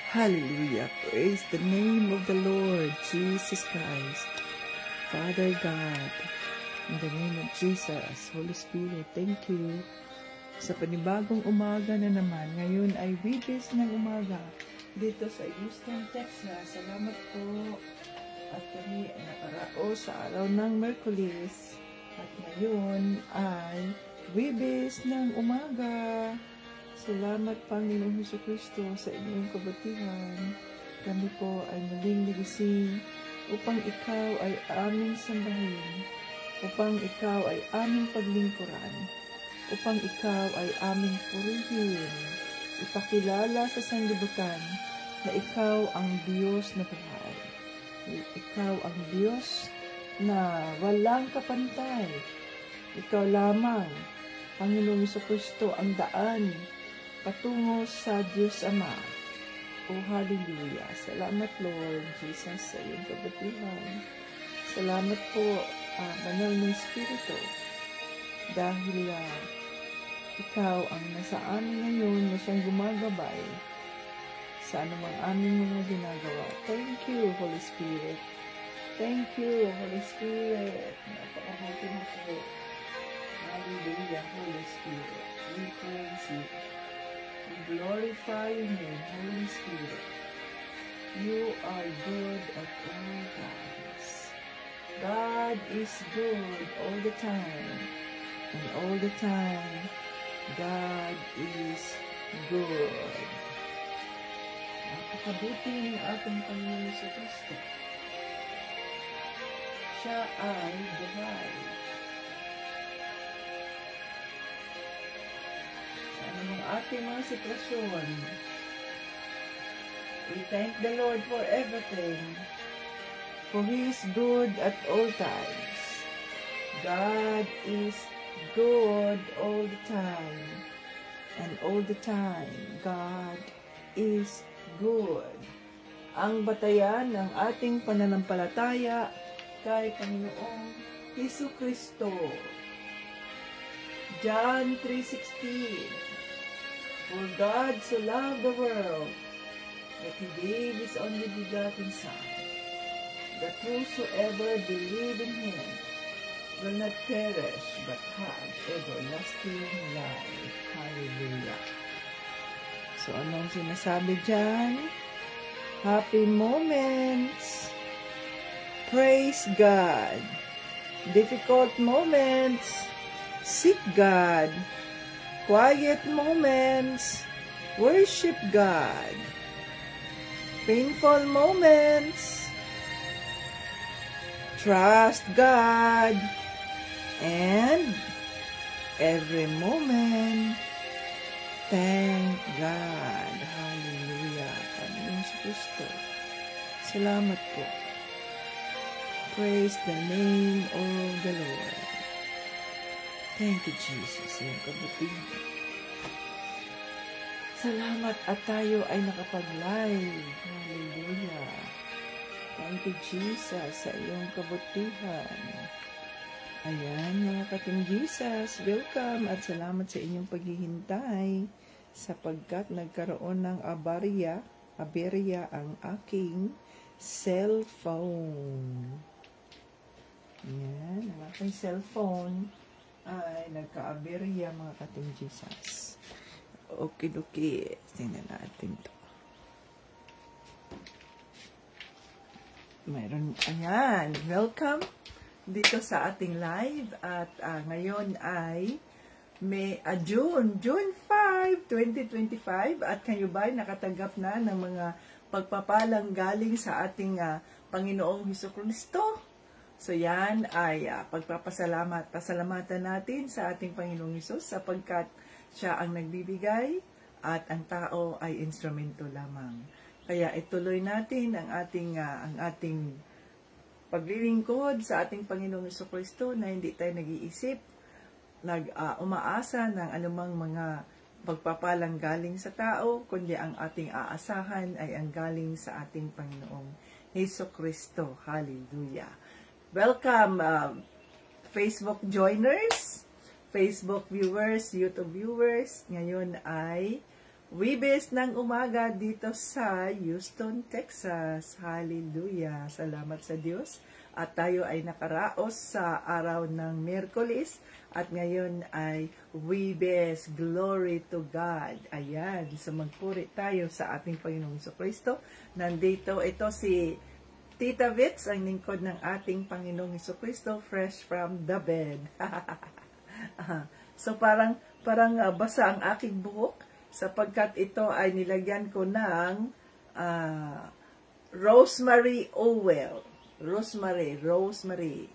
Hallelujah. Praise the name of the Lord, Jesus Christ. Father God, in the name of Jesus, Holy Spirit, thank you sa panibagong umaga na naman. Ngayon ay Webes ng umaga dito sa Houston, Texas. Salamat po. At kami ay nakarao sa araw ng Merkulis. At ngayon ay Webes ng umaga. Salamat, Panginoong Jesucristo, sa inyong kabutihan. Kami po ay muling ligising upang ikaw ay aming sambahin, upang ikaw ay aming paglingkuran, upang ikaw ay aming purihin, ipakilala sa sanglibutan na ikaw ang Diyos na buhay. Ikaw ang Diyos na walang kapantay. Ikaw lamang, Panginoong Jesucristo, ang daan patungo sa Diyos Ama. O hallelujah. Salamat, Lord Jesus, sa iyong kabutihan. Salamat po, Banal ng Espiritu, dahil ikaw ang nasa amin ngayon na siyang gumagabay sa anumang aming mga ginagawa. Thank you, Holy Spirit. Thank you, Holy Spirit. Napakahati mo po. Hallelujah, Holy Spirit. We praise you. We glorify your name, Holy Spirit. You are good at all times. God is good all the time. And all the time, God is good. Napakabuti ng ating Panginoon Jesucristo. Siya ay buhay. Ng ating mga sitwasyon. We thank the Lord for everything, for He is good at all times. God is good all the time, and all the time, God is good. Ang batayan ng ating pananampalataya kay Panginoong Jesucristo. John 3:16. For God so loved the world, that He gave His only begotten Son, that whosoever believe in Him will not perish, but have everlasting life. Hallelujah. So, anong sinasabi dyan? Happy moments. Praise God. Difficult moments. Seek God. Quiet moments, worship God. Painful moments, trust God. And every moment, thank God. Hallelujah. Panginoon Jesucristo. Salamat po. Praise the name of the Lord. Thank you, Jesus. Iyong kabutihan. Salamat at tayo ay nakapag-live. Hallelujah. Thank you, Jesus, sa iyong kabutihan. Ayan, mga kating Jesus, welcome at salamat sa inyong paghihintay sapagkat nagkaroon ng aberya ang aking cellphone. Ayan, ang aking cellphone ay nagka-aberya, mga kating Jesus. Okay. Tingnan natin to. Mayroon, ayan, welcome dito sa ating live at ngayon ay June 5, 2025 at kayo ba ay nakatanggap na ng mga pagpapalang galing sa ating Panginoong Jesucristo? So yan ay pasalamatan natin sa ating Panginoong Hesus sapagkat siya ang nagbibigay at ang tao ay instrumento lamang. Kaya ituloy natin ang ating paglilingkod sa ating Panginoong Jesucristo na hindi tayo nag-iisip, umaasa ng anumang mga pagpapalang galing sa tao, kundi ang ating aasahan ay ang galing sa ating Panginoong Jesucristo. Hallelujah. Welcome, Facebook joiners, Facebook viewers, YouTube viewers. Ngayon ay Wibes ng umaga dito sa Houston, Texas. Hallelujah! Salamat sa Diyos. At tayo ay nakaraos sa araw ng Miyerkules. At ngayon ay Wibes. Glory to God. Ayan. So magpuri tayo sa ating Panginoong Jesucristo. Nandito ito si Tita Vits, ang lingkod ng ating Panginoong Jesucristo, fresh from the bed. So parang basa ang aking buhok sapagkat ito ay nilagyan ko ng rosemary oil. Rosemary,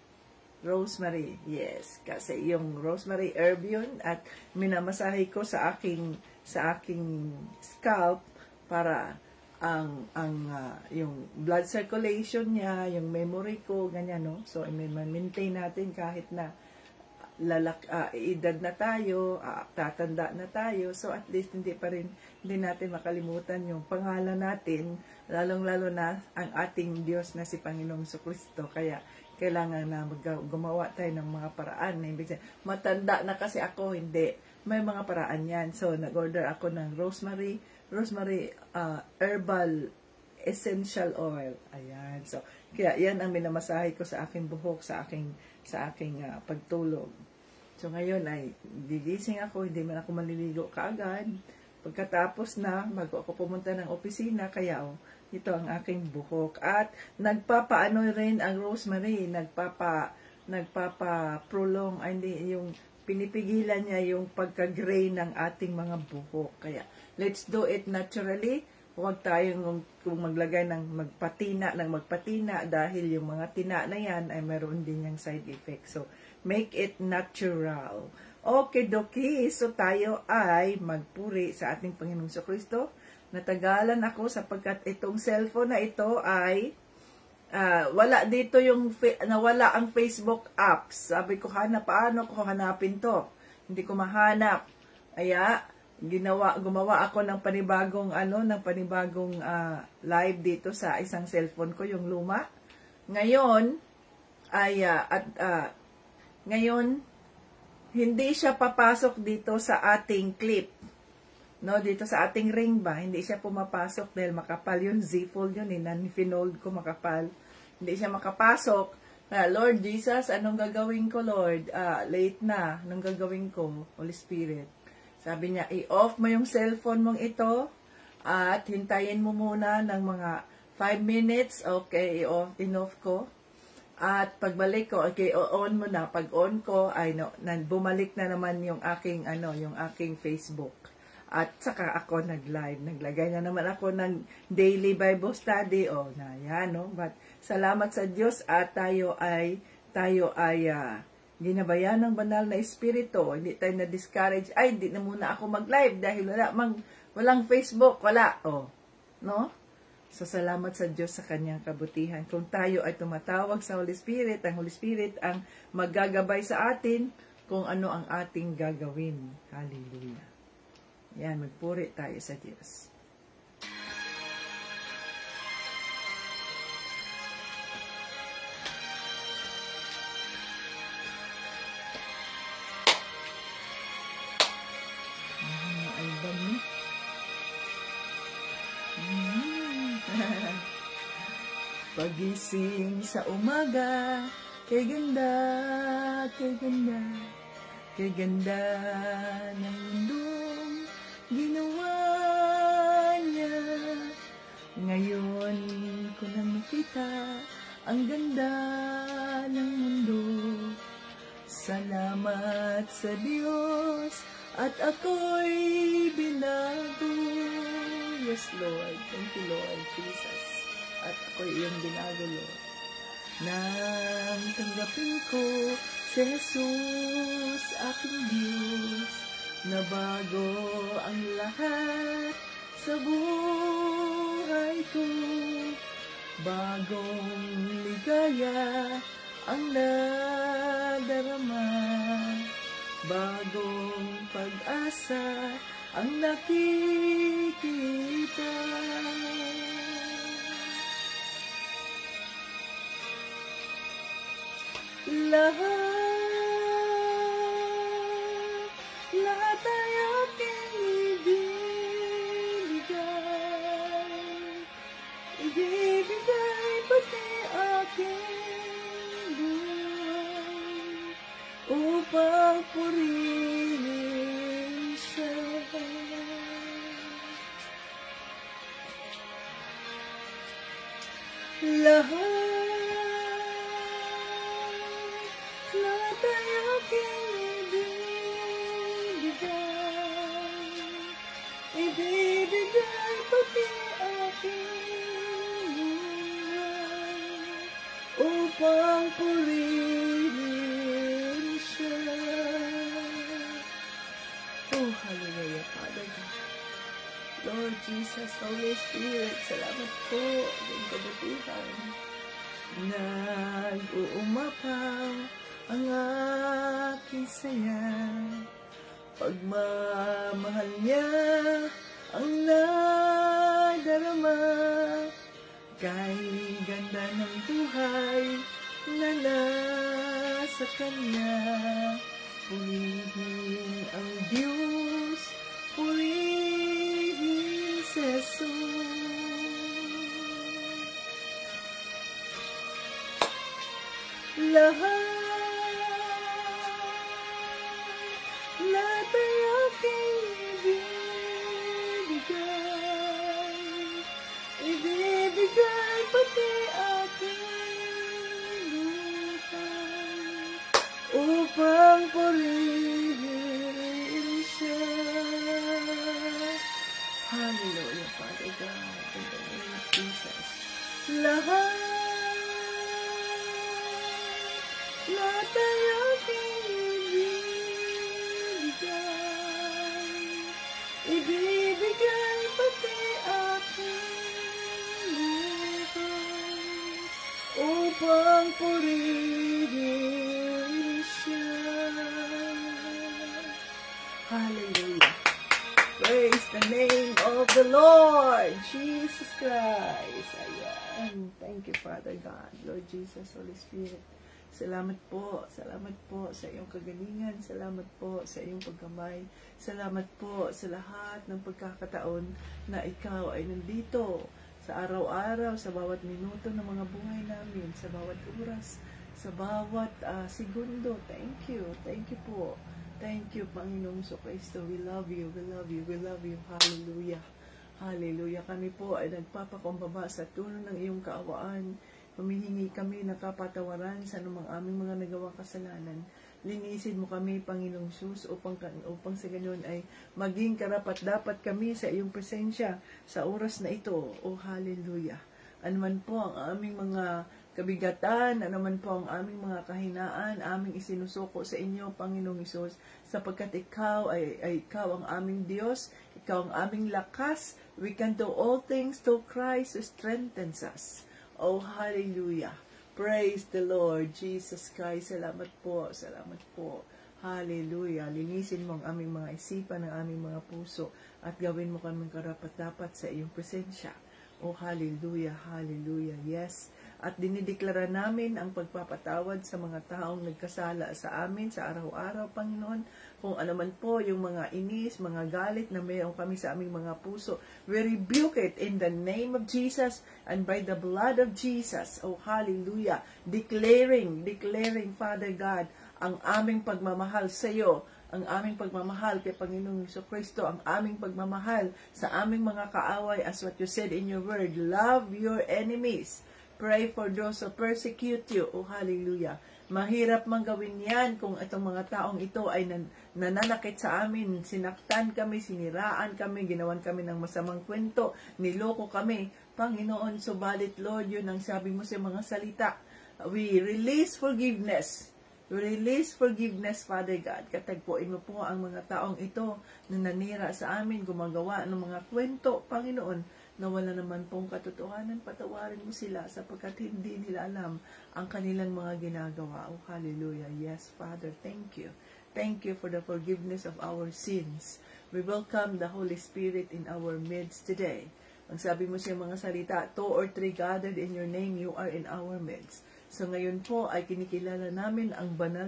yes. Kasi yung rosemary herb yun at minamasahe ko sa aking scalp para yung blood circulation niya, yung memory ko, ganyan, no? So, i-maintain natin kahit na edad na tayo, tatanda na tayo, so at least hindi natin makalimutan yung pangalan natin, lalong-lalo na ang ating Diyos na si Panginoong Jesucristo. Kaya, kailangan na gumawa tayo ng mga paraan. Matanda na kasi ako, hindi. May mga paraan yan. So, nag-order ako ng rosemary herbal essential oil. Ayan. So, kaya yan ang minamasahe ko sa aking buhok, sa aking pagtulog. So, ngayon ay gigising ako, hindi man ako maliligo kaagad. Pagkatapos na, bago ako pumunta ng opisina, kaya ito ang aking buhok. At nagpapaano rin ang rosemary, nagpapa-prolong, yung pinipigilan niya yung pagka-gray ng ating mga buhok. Kaya, let's do it naturally. Huwag tayong maglagay ng magpatina dahil yung mga tina na yan ay meron din yung side effect. So, make it natural. Okay, doki. So, tayo ay magpuri sa ating Panginoong Jesucristo. Natagalan ako sapagkat itong cellphone na ito ay wala dito nawala ang Facebook apps. Sabi ko, paano ko hanapin to? Hindi ko mahanap. Kaya, gumawa ako ng panibagong live dito sa isang cellphone ko, yung luma. Ngayon hindi siya papasok dito sa ating clip. No, dito sa ating ring ba, hindi siya pumapasok dahil makapal yun, Z-fold yun, non-finold ko makapal. Hindi siya makapasok. Lord Jesus, anong gagawin ko, Lord? Late na, anong gagawin ko, Holy Spirit? Sabi niya, i-off mo yung cellphone mong ito at hintayin mo muna ng mga 5 minutes. Okay, in-off ko. At pagbalik ko, okay, on mo na. Pag on ko, bumalik na naman yung aking Facebook. At saka ako nag-live. Naglagay na naman ako ng daily Bible study. Yan, no? But salamat sa Diyos at tayo ay ginabayan ng banal na espiritu. Hindi tayo na-discourage. Hindi na muna ako mag-live dahil walang Facebook. Wala. No? So, salamat sa Diyos sa kanyang kabutihan. Kung tayo ay tumatawag sa Holy Spirit, ang Holy Spirit ang maggagabay sa atin kung ano ang ating gagawin. Hallelujah. Yan, magpuri tayo sa Diyos. Pagising sa umaga, kay ganda ng mundong ginawa niya. Ngayon ko na makita ang ganda ng mundo. Salamat sa Diyos at ako'y binago. Yes, Lord. Thank you, Lord Jesus. At ako'y iyong binago, Lord. Nang tanggapin ko si Jesus, aking Diyos, na bago ang lahat sa buhay ko. Bagong ligaya ang nadarama, bagong pag-asa ang nakikita. Lahat ay aking ibig. ibibigay pati aking buhay upang purihin siya. Lahat ay aking ibibigay pati aking buhay upang purihin siya. Oh, hallelujah, Father God. Lord Jesus, Holy Spirit, salamat po ng kabutihan. Nag-uumapaw ang aking saya, pagmamahal niya ang nadarama, kay ganda ng buhay na nasa kanya. Purihin ang Diyos, purihin si Jesus. Lahat ay aking ibibigay pati aking buhay upang purihin siya. Hallelujah, Father God, in the name of Jesus. Lahat ay aking ibibigay pati aking buhay upang purihin siya. Hallelujah. Praise the name of the Lord Jesus Christ. Ayan. Thank you, Father God, Lord Jesus, Holy Spirit. Salamat po sa iyong kagalingan. Salamat po sa iyong pagkamay. Salamat po sa lahat ng pagkakataon na ikaw ay nandito sa araw-araw, sa bawat minuto ng mga buhay namin, sa bawat oras, sa bawat segundo. Thank you po. Thank you, Panginoong Kristo. We love you, we love you, we love you. Hallelujah. Hallelujah. Kami po ay nagpapakumbaba sa tulong ng iyong kaawaan. Humihingi kami ng kapatawaran sa anumang aming mga nagawang kasalanan. Linisin mo kami, Panginoong Sus, upang sa ganyan ay maging karapat-dapat kami sa iyong presensya sa oras na ito. Oh, hallelujah. Anuman po ang aming mga kabigatan, anuman po ang aming mga kahinaan, aming isinusuko sa inyo, Panginoong Isus, sapagkat ikaw ay ikaw ang aming Diyos, ikaw ang aming lakas. We can do all things through Christ who strengthens us. Oh, hallelujah. Praise the Lord Jesus Christ. Salamat po. Salamat po. Hallelujah. Linisin mo ang aming mga isipan, ang aming mga puso, at gawin mo kaming karapat-dapat sa iyong presensya. Oh, hallelujah. Hallelujah. Yes. At dinideklara namin ang pagpapatawad sa mga taong nagkasala sa amin sa araw-araw, Panginoon. Kung ano man po yung mga inis, mga galit na mayroon kami sa aming mga puso, we rebuke it in the name of Jesus and by the blood of Jesus. Oh, hallelujah. Declaring, Father God, ang aming pagmamahal sa iyo, ang aming pagmamahal kay Panginoong Jesucristo, ang aming pagmamahal sa aming mga kaaway, as what you said in your word, love your enemies. Pray for those who persecute you. Oh, hallelujah. Mahirap mang gawin yan kung itong mga taong ito ay nananakit sa amin. Sinaktan kami, siniraan kami, ginawan kami ng masamang kwento, niloko kami. Panginoon, subalit Lord, yun ang sabi mo sa mga salita. We release forgiveness. We release forgiveness, Father God. Katagpuin mo po ang mga taong ito na nanira sa amin, gumagawa ng mga kwento, Panginoon, na wala naman pong katotohanan. Patawarin mo sila sapagkat hindi nila alam ang kanilang mga ginagawa. Oh, hallelujah. Yes, Father, thank you. Thank you for the forgiveness of our sins. We welcome the Holy Spirit in our midst today. Ang sabi mo sa mga salita, 2 or 3 gathered in your name, you are in our midst. So ngayon po ay kinikilala namin ang banal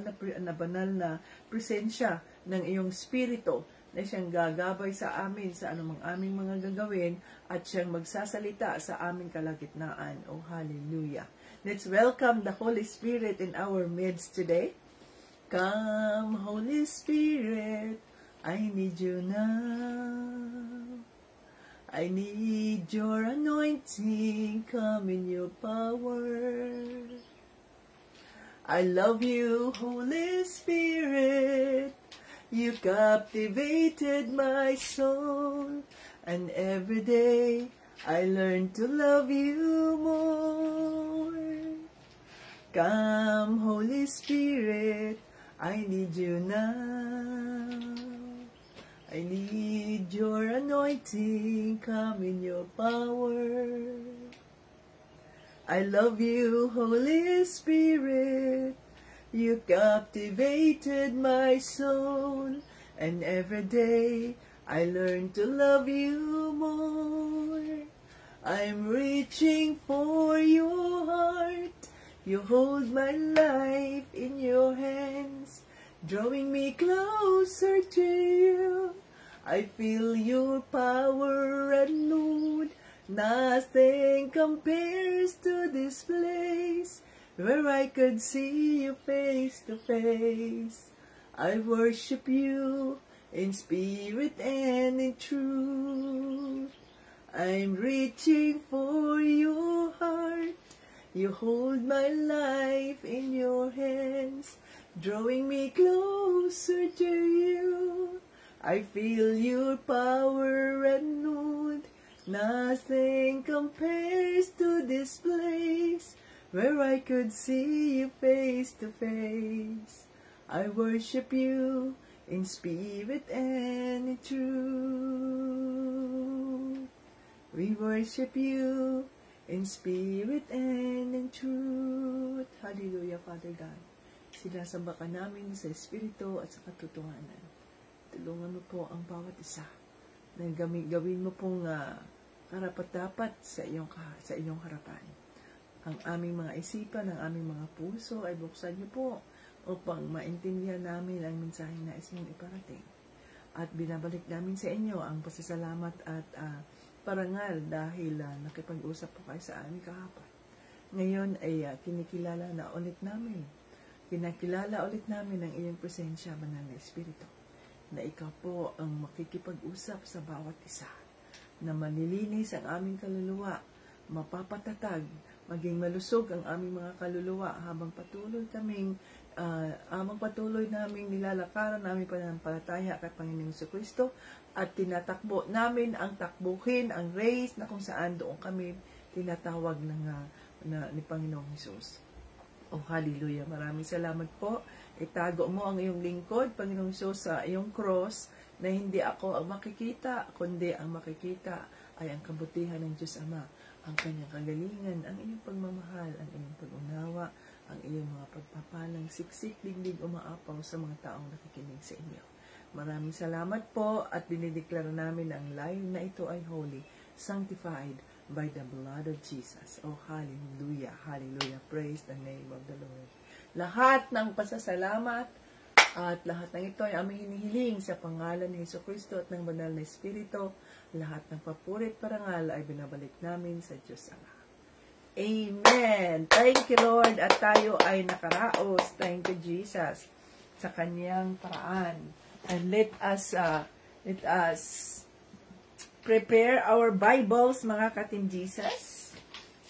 na presensya ng iyong Espiritu na siyang gagabay sa amin sa anumang aming mga gagawin at siyang magsasalita sa aming kalagitnaan. Oh, hallelujah. Let's welcome the Holy Spirit in our midst today. Come, Holy Spirit, I need you now. I need your anointing, come in your power. I love you, Holy Spirit. You captivated my soul, and every day I learn to love you more. Come, Holy Spirit, I need you now. I need your anointing, come in your power. I love you, Holy Spirit. You captivated my soul, and every day I learn to love you more. I'm reaching for your heart. You hold my life in your hands, drawing me closer to you. I feel your power renewed. Nothing compares to this place, where I could see you face to face. I worship you in spirit and in truth. I'm reaching for your heart. You hold my life in your hands, drawing me closer to you. I feel your power renewed. Nothing compares to this place, where I could see you face to face. I worship you in spirit and in truth. We worship you in spirit and in truth. Hallelujah, Father God. Sinasamba ka namin sa espiritu at sa katotohanan. Tulungan mo po ang bawat isa na gawin mo pong karapat-dapat sa iyong harapan. Ang aming mga isipan, ang aming mga puso ay buksan niyo po upang maintindihan namin ang mensahe na inyong iparating. At binabalik namin sa inyo ang pasasalamat at parangal dahil nakipag-usap po kayo sa amin kahapon. Ngayon ay kinakilala ulit namin ang iyong presensya, Banal na Espiritu, na ikaw po ang makikipag-usap sa bawat isa, na manilinis ang aming kaluluwa, mapapatatag, maging malusog ang aming mga kaluluwa habang patuloy naming nilalakaran naming pananampalataya kay Panginoong Jesucristo at tinatakbo namin ang takbuhin, ang race na kung saan doon kami tinatawag ni Panginoong Jesus. Oh, hallelujah. Maraming salamat po. Itago mo ang iyong lingkod, Panginoong Jesus, sa iyong cross, na hindi ako ang makikita, kundi ang makikita ay ang kabutihan ng Diyos Ama, ang kanyang kagalingan, ang iyong pagmamahal, ang iyong pag-unawa, ang iyong mga pagpapalang siksik, digdig, umaapaw sa mga taong nakikinig sa inyo. Maraming salamat po at dinideklara namin ang live na ito ay holy, sanctified by the blood of Jesus. Oh, hallelujah, hallelujah. Praise the name of the Lord. Lahat ng pasasalamat at lahat ng ito ay aming hinihiling sa pangalan ni Jesucristo at ng Banal na Espiritu. Lahat ng papurit parangal ay binabalik namin sa Diyos Ama. Amen. Thank you, Lord. At tayo ay nakaraos. Thank you, Jesus, sa kanyang paraan. And let us prepare our Bibles, mga ka-Team Jesus.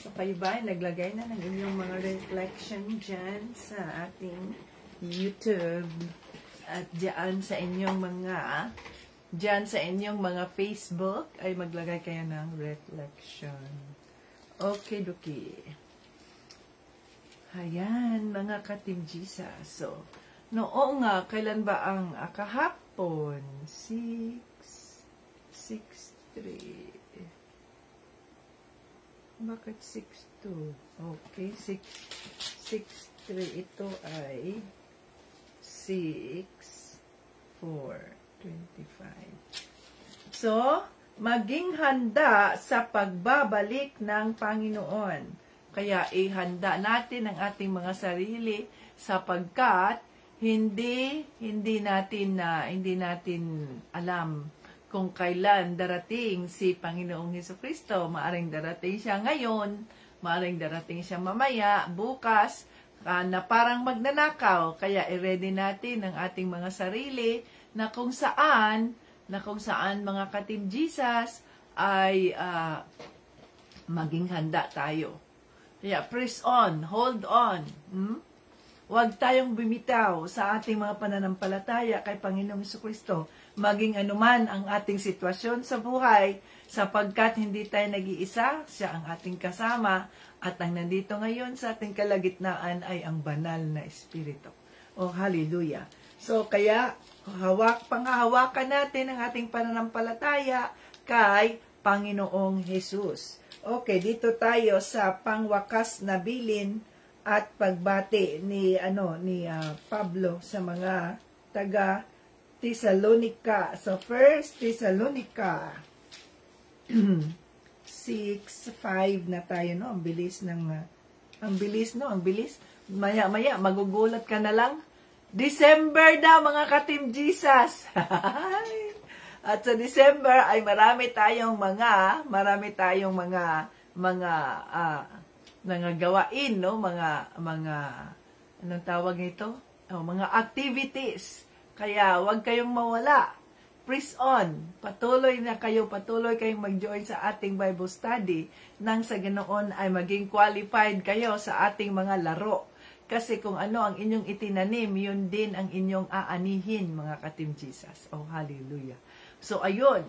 So, kayo ba ay naglagay na ng inyong mga reflection dyan sa ating YouTube at dyan sa inyong mga Facebook ay maglagay kayo ng reflection. Okay, Duki. Ayan, mga ka-Team Jesus. So, noong kailan ba ang kahapon? 6:3. Bakit 6:2? Okay, 6:3. Ito ay 6:4:25. So, maging handa sa pagbabalik ng Panginoon. Kaya ihanda natin ang ating mga sarili sapagkat hindi natin alam kung kailan darating si Panginoong Hesukristo. Maaring darating siya ngayon, maaring darating siya mamaya, bukas, na parang magnanakaw. Kaya i-ready natin ang ating mga sarili na kung saan mga ka-Team Jesus ay maging handa tayo. Kaya press on, hold on. Huwag tayong bumitaw sa ating mga pananampalataya kay Panginoong Hesukristo, maging anuman ang ating sitwasyon sa buhay, sapagkat hindi tayo nag-iisa, siya ang ating kasama, at ang nandito ngayon sa ating kalagitnaan ay ang banal na Espiritu. Oh, hallelujah! So, kaya, panghahawakan natin ang ating pananampalataya kay Panginoong Jesus. Okay, dito tayo sa pangwakas na bilin at pagbati ni Pablo sa mga taga Thessalonica. So 1 Thessalonica 6:5 na tayo, no? Ang bilis. Maya magugulat ka na lang. December na, mga ka-Team Jesus. At sa December ay marami tayong mga gawain, no? Anong tawag nito? Mga activities. Kaya huwag kayong mawala. Press on. Patuloy kayong mag-join sa ating Bible study nang sa ganoon ay maging qualified kayo sa ating mga laro. Kasi kung ano ang inyong itinanim, yun din ang inyong aanihin, mga ka-Team Jesus. Oh, hallelujah. So, ayun.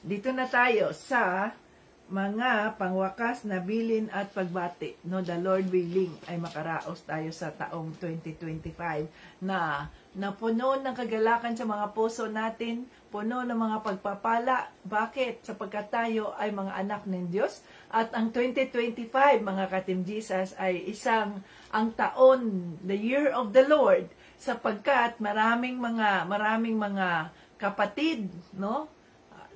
Dito na tayo sa mga pangwakas na bilin at pagbati. No, the Lord willing ay makaraos tayo sa taong 2025 na puno ng kagalakan sa mga puso natin, puno ng mga pagpapala. Bakit? Sapagkat tayo ay mga anak ng Diyos. At ang 2025, mga ka-Team Jesus, ay ang taon, the year of the Lord, sapagkat maraming mga kapatid, no,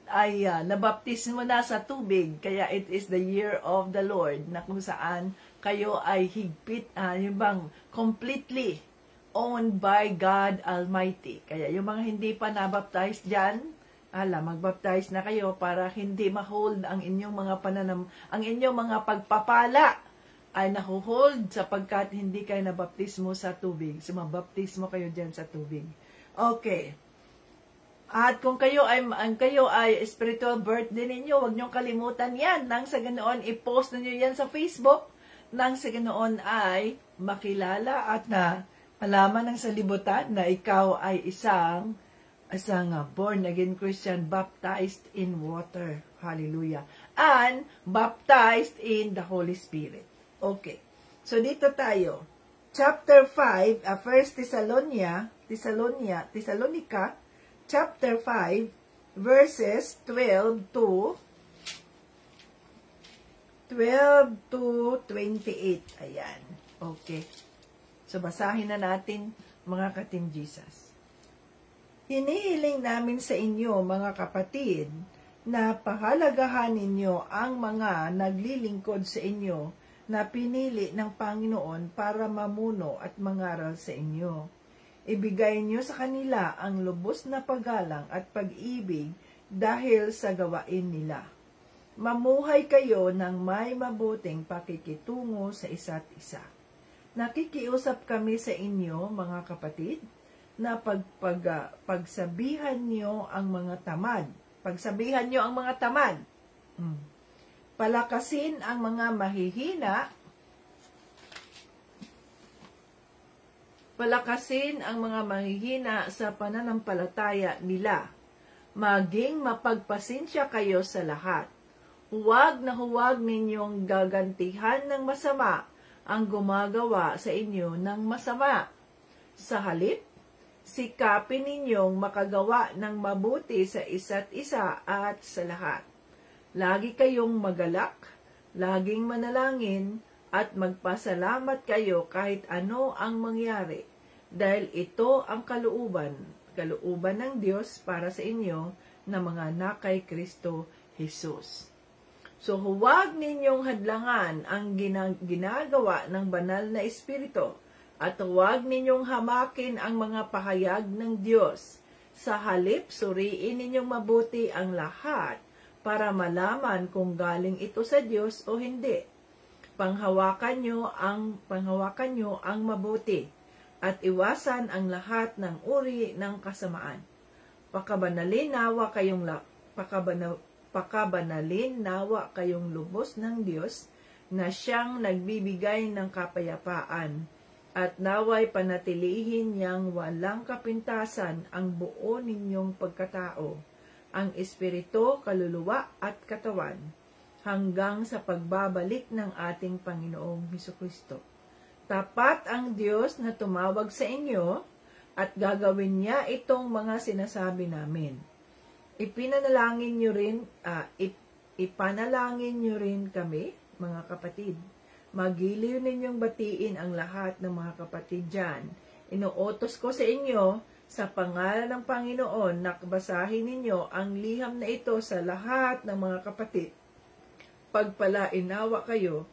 ay nabaptismo na sa tubig. Kaya it is the year of the Lord, na kung saan kayo ay higpit, completely owned by God Almighty. Kaya yung mga hindi pa nabaptize dyan, magbaptize na kayo para hindi ma-hold ang inyong mga ang inyong mga pagpapala ay nahuhold sapagkat hindi kayo nabaptismo sa tubig. So, mabaptismo kayo dyan sa tubig. Okay. At kung kayo ay spiritual birthday ninyo, huwag niyong kalimutan yan. Nang sa ganoon, i-post niyo yan sa Facebook. Nang sa ganoon ay makilala at malaman ng salibutan na ikaw ay isang born-again Christian baptized in water. Hallelujah. And baptized in the Holy Spirit. Okay. So, dito tayo. Chapter 5, 1 Thessalonica, chapter 5, verses 12 to 28. Ayan. Okay. So, basahin na natin, mga ka-Team Jesus. Hinihiling namin sa inyo, mga kapatid, na pahalagahan ninyo ang mga naglilingkod sa inyo na pinili ng Panginoon para mamuno at mangaral sa inyo. Ibigay niyo sa kanila ang lubos na paggalang at pag-ibig dahil sa gawain nila. Mamuhay kayo ng may mabuting pakikitungo sa isa't isa. Nakikiusap kami sa inyo, mga kapatid, na pagsabihan niyo ang mga tamad. Pagsabihan niyo ang mga tamad. Palakasin ang mga mahihina. Palakasin ang mga mahihina sa pananampalataya nila. Maging mapagpasensya kayo sa lahat. Huwag na huwag ninyong gagantihan ng masama ang gumagawa sa inyo ng masama. Sa halip, sikapin ninyong makagawa ng mabuti sa isa't isa at sa lahat. Lagi kayong magalak, laging manalangin, at magpasalamat kayo kahit ano ang mangyari, dahil ito ang kalooban ng Diyos para sa inyo na mga anak kay Kristo Jesus. So, huwag ninyong hadlangan ang ginagawa ng banal na Espiritu, At huwag ninyong hamakin ang mga pahayag ng Diyos. Sa halip, suriin ninyong mabuti ang lahat para malaman kung galing ito sa Diyos o hindi. Panghawakan nyo ang mabuti at iwasan ang lahat ng uri ng kasamaan. Pakabanalin nawa kayong lubos ng Diyos na siyang nagbibigay ng kapayapaan, at naway panatilihin niyang walang kapintasan ang buo ninyong pagkatao, ang espiritu, kaluluwa at katawan, hanggang sa pagbabalik ng ating Panginoong Hesukristo. Tapat ang Diyos na tumawag sa inyo at gagawin niya itong mga sinasabi namin. Ipanalangin niyo rin kami, mga kapatid. Magiliw ninyong batiin ang lahat ng mga kapatid dyan. Inuutos ko sa inyo, sa pangalan ng Panginoon, na basahin ninyo ang liham na ito sa lahat ng mga kapatid. Pagpalainawa kayo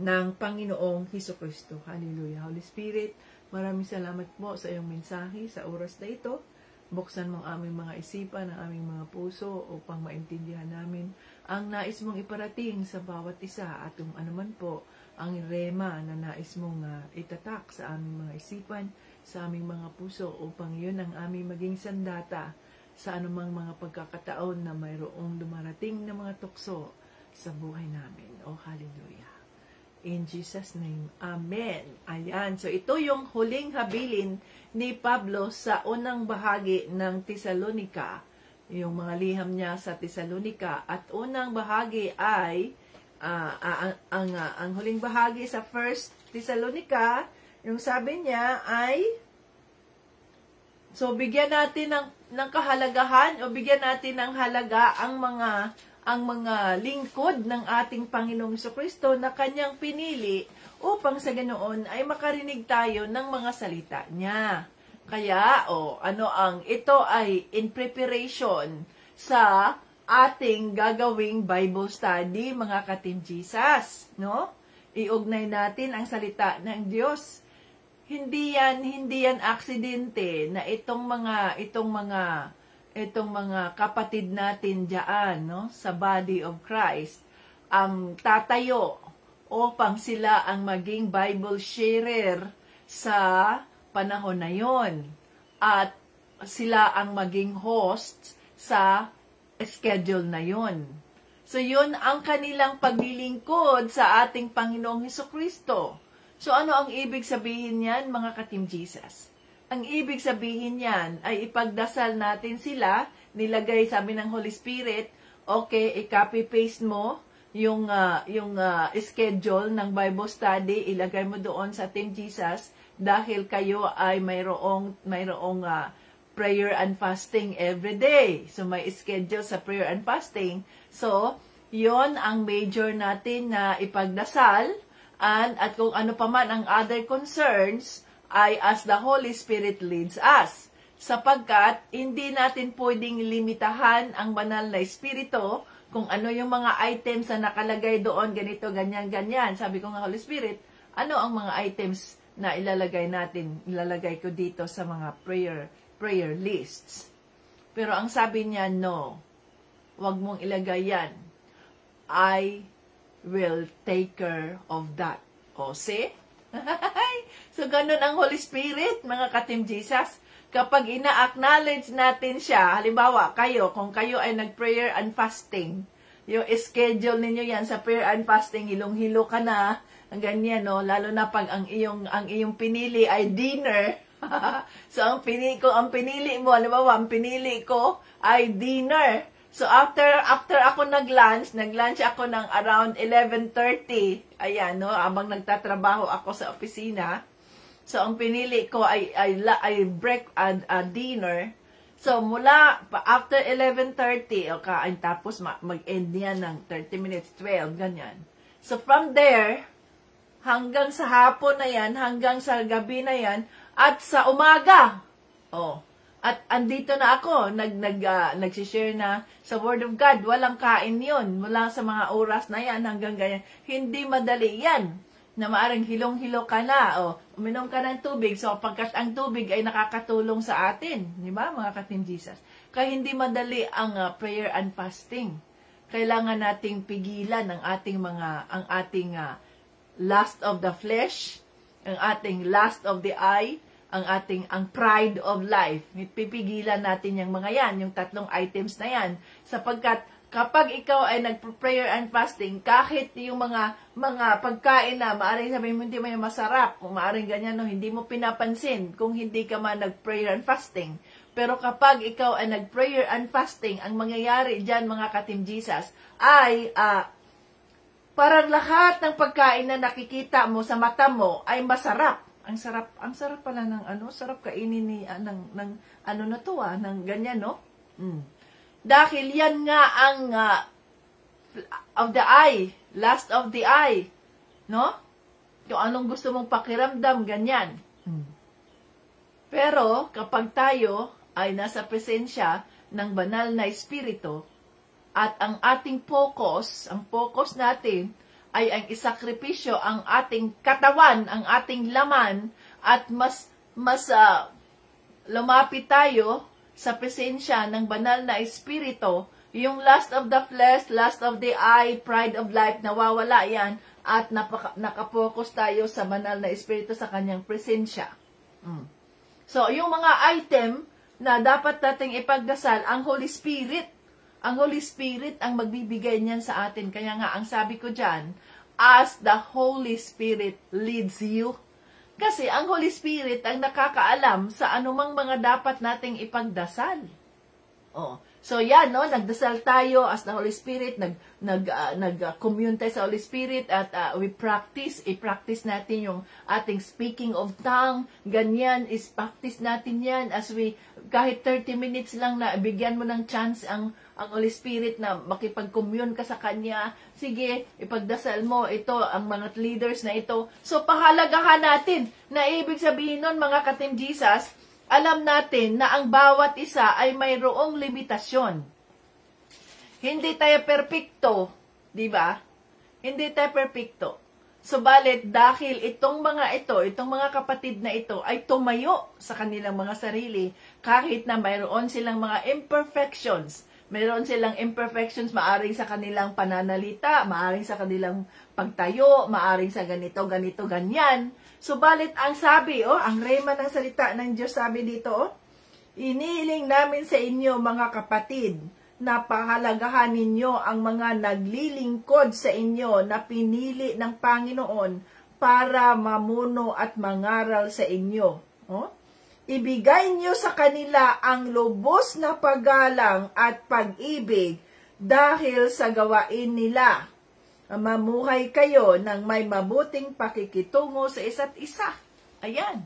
ng Panginoong Hesukristo. Hallelujah. Holy Spirit, maraming salamat po sa iyong mensahe sa oras na ito. Buksan mo ang aming mga isipan, ang aming mga puso upang maintindihan namin ang nais mong iparating sa bawat isa at kung anuman po ang rema na nais mong itatak sa aming mga isipan, sa aming mga puso upang yun ang aming maging sandata sa anumang mga pagkakataon na mayroong dumarating na mga tukso sa buhay namin. Oh, hallelujah. In Jesus' name, Amen. Ayan. So, ito yung huling habilin ni Pablo sa unang bahagi ng Tesalonica. Yung mga liham niya sa Tesalonica. At unang bahagi ay, ang huling bahagi sa 1 Tesalonica, yung sabi niya ay, so, bigyan natin ng kahalagahan o bigyan natin ng halaga ang mga lingkod ng ating Panginoong Hesukristo na kanyang pinili upang sa ganoon ay makarinig tayo ng mga salita niya. Kaya, ito ay in preparation sa ating gagawing Bible study, mga ka-Team Jesus, no? Iugnay natin ang salita ng Diyos. Hindi yan aksidente na itong mga kapatid natin diyan, no, sa body of Christ, ang tatayo upang sila ang maging Bible sharer sa panahon na yon, at sila ang maging host sa schedule na yon. So yun ang kanilang paglilingkod sa ating Panginoong Hesukristo. So ano ang ibig sabihin niyan, mga ka-Team Jesus? Ang ibig sabihin niyan ay ipagdasal natin sila, nilagay, sabi ng Holy Spirit, okay, i-copy-paste mo yung schedule ng Bible study, ilagay mo doon sa Team Jesus dahil kayo ay mayroong prayer and fasting every day. So may schedule sa prayer and fasting. So, yon ang major natin na ipagdasal, at kung ano pa man ang other concerns ay as the Holy Spirit leads us. Sapagkat hindi natin pwedeng limitahan ang banal na Espiritu kung ano yung mga items na nakalagay doon, ganito, ganyan, ganyan. Sabi ko nga, Holy Spirit, ano ang mga items na ilalagay ko dito sa mga prayer lists. Pero ang sabi niya, no, wag mong ilagay yan. I will take care of that. O, see? So, ganun ang Holy Spirit, mga ka-Team Jesus. Kapag ina-acknowledge natin siya, halimbawa, kung kayo ay nag-prayer and fasting, yung schedule ninyo yan sa prayer and fasting, hilong-hilo ka na, ang ganyan, no? Lalo na pag ang iyong pinili ay dinner. So, ang pinili mo, halimbawa, ang pinili ko ay dinner. So, after ako nag-lunch ako ng around 11:30, ayan, no? Abang nagtatrabaho ako sa opisina. So, ang pinili ko ay break dinner. So, mula after 11:30, okay, tapos mag-end yan ng 30 minutes, 12, ganyan. So, from there, hanggang sa hapon na yan, hanggang sa gabi na yan, at sa umaga. Oh, at andito na ako, nagsishare na sa Word of God. Walang kain yun. Mula sa mga oras na yan hanggang ganyan. Hindi madali yan. na maaring hilong-hilo ka na, o uminom ka ng tubig, so pagkat ang tubig ay nakakatulong sa atin, di ba mga ka-Team Jesus? Kaya hindi madali ang prayer and fasting. Kailangan nating pigilan ang ating lust of the flesh, ang ating lust of the eye, ang pride of life. Pipigilan natin yung mga yan, yung tatlong items na yan, sapagkat kapag ikaw ay nag-prayer and fasting, kahit yung mga pagkain na, maaaring sabihin mo hindi mo yung masarap, kung maaaring ganyan, no, hindi mo pinapansin kung hindi ka man nag-prayer and fasting. Pero kapag ikaw ay nag-prayer and fasting, ang mangyayari dyan, mga ka-Team Jesus, ay parang lahat ng pagkain na nakikita mo sa mata mo ay masarap. Ang sarap pala ng sarap kainin ni, ng ganyan, no? Dahil yan nga ang of the eye, lust of the eye, no? Kung anong gusto mong pakiramdam, ganyan. Pero kapag tayo ay nasa presensya ng banal na espiritu at ang ating ang focus natin ay ang isakripisyo ang ating katawan, ang ating laman, at mas lumapit tayo sa presensya ng banal na espiritu, yung lust of the flesh, lust of the eye, pride of life, nawawala yan, at nakapokus tayo sa banal na espiritu sa kanyang presensya. So, yung mga item na dapat nating ipagdasal, ang Holy Spirit. Ang Holy Spirit ang magbibigay niyan sa atin. Kaya nga, ang sabi ko dyan, as the Holy Spirit leads you. Kasi ang Holy Spirit ang nakakaalam sa anumang mga dapat nating ipagdasal. So yan, no, nagdasal tayo as the Holy Spirit, nag-commune tayo sa Holy Spirit, at i-practice natin yung ating speaking of tongue. Ganyan, practice natin yan as kahit 30 minutes lang na bigyan mo ng chance ang Holy Spirit na makipag-commune ka sa Kanya. Sige, ipagdasal mo ito, ang mga leaders na ito. So, pahalagahan natin na ibig sabihin nun, mga ka-Team Jesus, alam natin na ang bawat isa ay mayroong limitasyon. Hindi tayo perpekto, di ba? Hindi tayo perpekto. Subalit, dahil itong mga kapatid na ito ay tumayo sa kanilang mga sarili, kahit na mayroon silang mga imperfections, maaring sa kanilang pananalita, maaring sa kanilang pagtayo, maaring sa ganito, ganyan. Subalit ang sabi, ang rema ng salita ng Diyos, sabi dito, inihiling namin sa inyo mga kapatid, na pahalagahan ninyo ang mga naglilingkod sa inyo na pinili ng Panginoon para mamuno at mangaral sa inyo. Ibigay nyo sa kanila ang lubos na paggalang at pag-ibig dahil sa gawain nila. Mamuhay kayo ng may mabuting pakikitungo sa isa't isa. Ayan.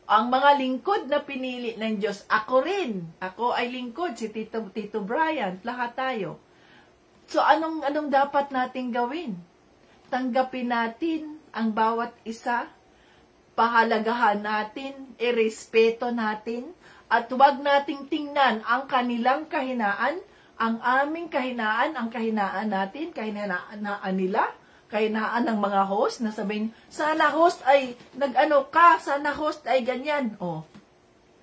Ang mga lingkod na pinili ng Diyos, ako rin. Ako ay lingkod, si Tito Bryant, lahat tayo. So, anong dapat nating gawin? Tanggapin natin ang bawat isa, pahalagahan natin, irespeto natin, at huwag nating tingnan ang kanilang kahinaan, ang aming kahinaan, ang kahinaan natin, kahinaan nila, kahinaan ng mga host, na sabihin, sana host ay sana host ay ganyan.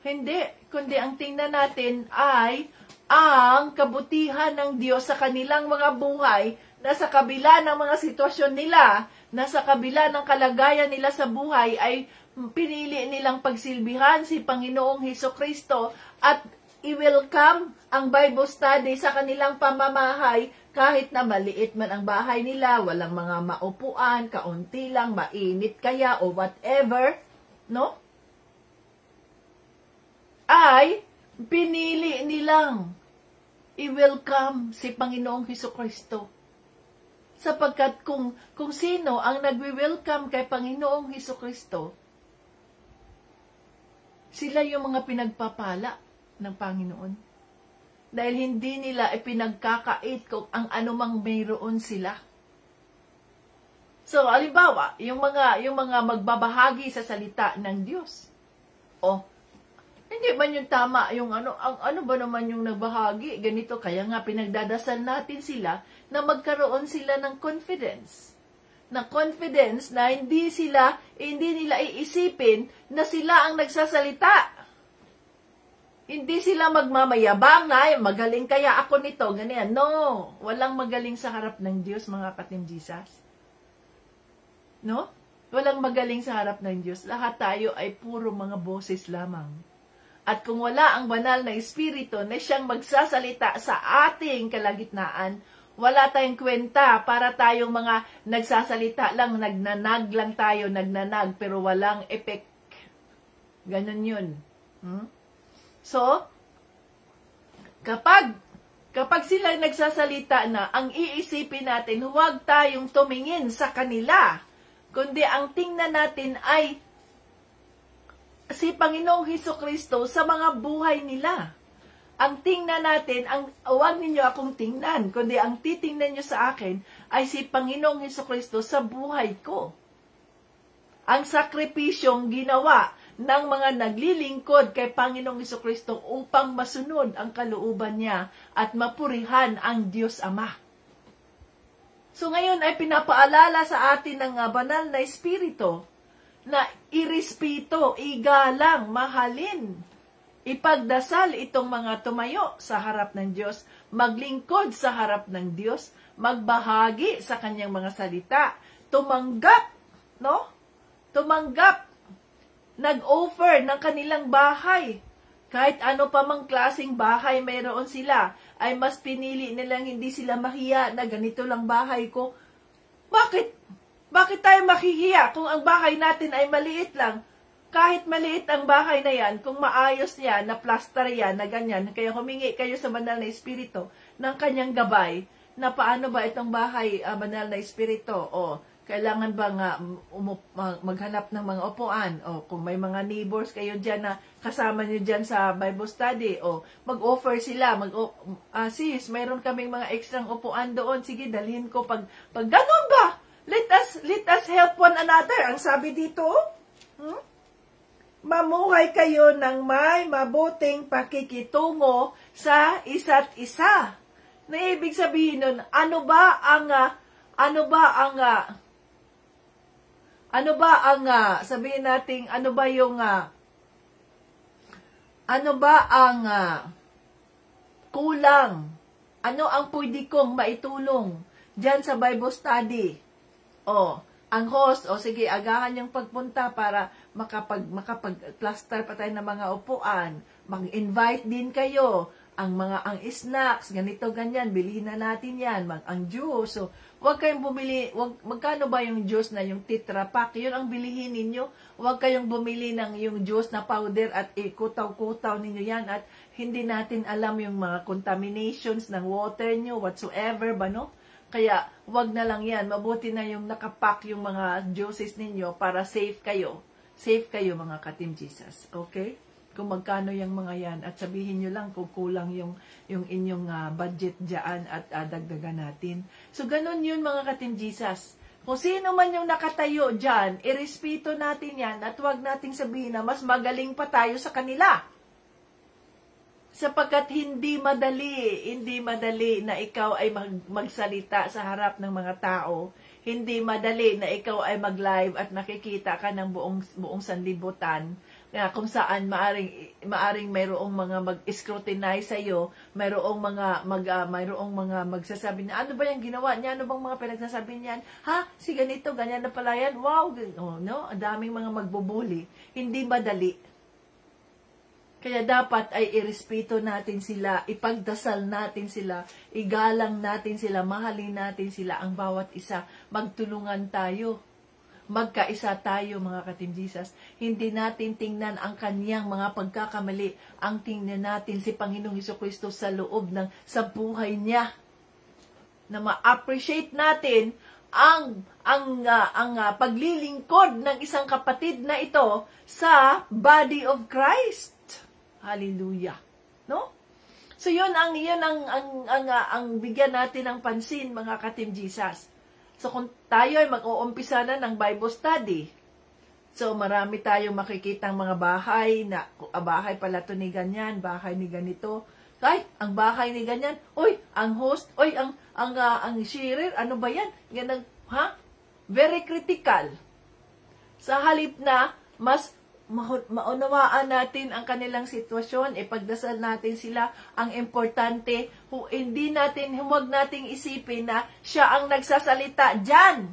Hindi, kundi ang tingnan natin ay ang kabutihan ng Diyos sa kanilang mga buhay, na sa kabila ng mga sitwasyon nila, na sa kabila ng kalagayan nila sa buhay, ay pinili nilang pagsilbihan si Panginoong Hesukristo at i-welcome ang Bible study sa kanilang pamamahay, kahit na maliit man ang bahay nila, walang mga maupuan, kaunti lang, mainit kaya, o whatever, no? Ay, pinili nilang i-welcome si Panginoong Hesukristo. Sapagkat kung sino ang nagwi-welcome kay Panginoong Hesukristo, sila yung mga pinagpapala ng Panginoon. Dahil hindi nila ipinagkakait kung ang anumang mayroon sila. So, halimbawa, yung mga magbabahagi sa salita ng Diyos. Hindi man yung tama, yung ano ba naman yung nagbahagi, ganito, kaya nga pinagdadasal natin sila na magkaroon sila ng confidence. na confidence na hindi nila iisipin na sila ang nagsasalita. Hindi sila magmamayabang na, magaling kaya ako nito, ganyan. No, walang magaling sa harap ng Diyos, mga ka-Team Jesus. No? Walang magaling sa harap ng Diyos. Lahat tayo ay puro mga boses lamang. At kung wala ang banal na Espiritu na siyang magsasalita sa ating kalagitnaan, wala tayong kwenta, para tayong mga nagsasalita lang, nagnanag lang tayo, nagnanag, pero walang effect. Ganon yun. So, kapag sila nagsasalita na, ang iisipin natin, huwag tayong tumingin sa kanila, kundi ang tingnan natin ay si Panginoong Hesukristo sa mga buhay nila. Ang tingnan natin, huwag ninyo akong tingnan, kundi ang titingnan nyo sa akin ay si Panginoong Hesukristo sa buhay ko. Ang sakripisyong ginawa ng mga naglilingkod kay Panginoong Hesukristo upang masunod ang kalooban niya at mapurihan ang Diyos Ama. So ngayon ay pinapaalala sa atin ng banal na Espiritu na irespeto, igalang, mahalin, ipagdasal itong mga tumayo sa harap ng Diyos, maglingkod sa harap ng Diyos, magbahagi sa kanyang mga salita, tumanggap, no? Tumanggap, nag-offer ng kanilang bahay. Kahit ano pa mang klaseng bahay mayroon sila, ay mas pinili nilang hindi sila mahiya na ganito lang bahay ko. Bakit? Bakit tayo mahihiya kung ang bahay natin ay maliit lang? Kahit maliit ang bahay na yan, kung maayos yan, na plaster yan, na ganyan, kaya humingi kayo sa banal na Espiritu ng kanyang gabay, na paano ba itong bahay, banal na Espiritu? O, kailangan ba nga maghanap ng mga upuan? O, kung may mga neighbors kayo dyan na kasama nyo dyan sa Bible study, o, mag-offer sila, sis, mayroon kaming mga extrang upuan doon, sige, dalhin ko pag ganun ba? Let us help one another. Ang sabi dito, mamuhay kayo ng may mabuting pakikitungo sa isa't isa. Na ibig sabihin nun, ano ba ang sabihin natin, ano ba ang kulang? Ano ang pwede kong maitulong dyan sa Bible study? O, ang host, sige, agahan yung pagpunta para makapag-cluster pa tayo ng mga upuan. Mag-invite din kayo. Ang snacks, ganito, ganyan, bilhin na natin yan. Ang juice. So, huwag kayong bumili, magkano ba yung juice na yung Tetra Pak? Yun ang bilihin ninyo. Huwag kayong bumili ng yung juice na powder at ikutaw-kutaw ninyo yan. At hindi natin alam yung mga contaminations ng water nyo, whatsoever ba, no? Kaya, wag na lang yan. Mabuti na yung nakapack yung mga juices ninyo para safe kayo. Safe kayo, mga ka-Team Jesus. Okay? Kung magkano yung mga yan. At sabihin nyo lang kung kulang yung inyong budget dyan at dagdagan natin. So, ganun yun, mga ka-Team Jesus. Kung sino man yung nakatayo dyan, irespeto natin yan at wag nating sabihin na mas magaling pa tayo sa kanila. Sapagkat hindi madali na ikaw ay magsalita sa harap ng mga tao. Hindi madali na ikaw ay mag-live at nakikita ka ng buong sanlibutan. Kung saan maaring mayroong mga mag-scrutinize sa iyo, mayroong mga magsasabi na ano ba yung ginawa niya, ano bang mga pinagsasabi niyan? Ha, si ganito, ganyan na pala yan. Wow, no, ang daming mga magbubuli. Hindi madali. Kaya dapat ay irespeto natin sila, ipagdasal natin sila, igalang natin sila, mahalin natin sila, ang bawat isa. Magtulungan tayo. Magkaisa tayo, mga ka-Team Jesus. Hindi natin tingnan ang kanyang mga pagkakamali. Ang tingnan natin si Panginoong Hesukristo sa loob sa buhay niya. Na ma-appreciate natin ang paglilingkod ng isang kapatid na ito sa body of Christ. Hallelujah. No? So yun ang bigyan natin ng pansin, mga ka-Team Jesus. So kung tayo ay mag-uumpisa na ng Bible study, so marami tayong makikitang mga bahay na bahay pala to ni ganyan, bahay ni ganito. Kahit ang bahay ni ganyan, ang host, ang sharer, ano ba yan? Ganang, ha? Very critical. Sa halip na mas maunawaan natin ang kanilang sitwasyon, ipagdasal natin sila. Ang importante, huwag nating isipin na siya ang nagsasalita dyan.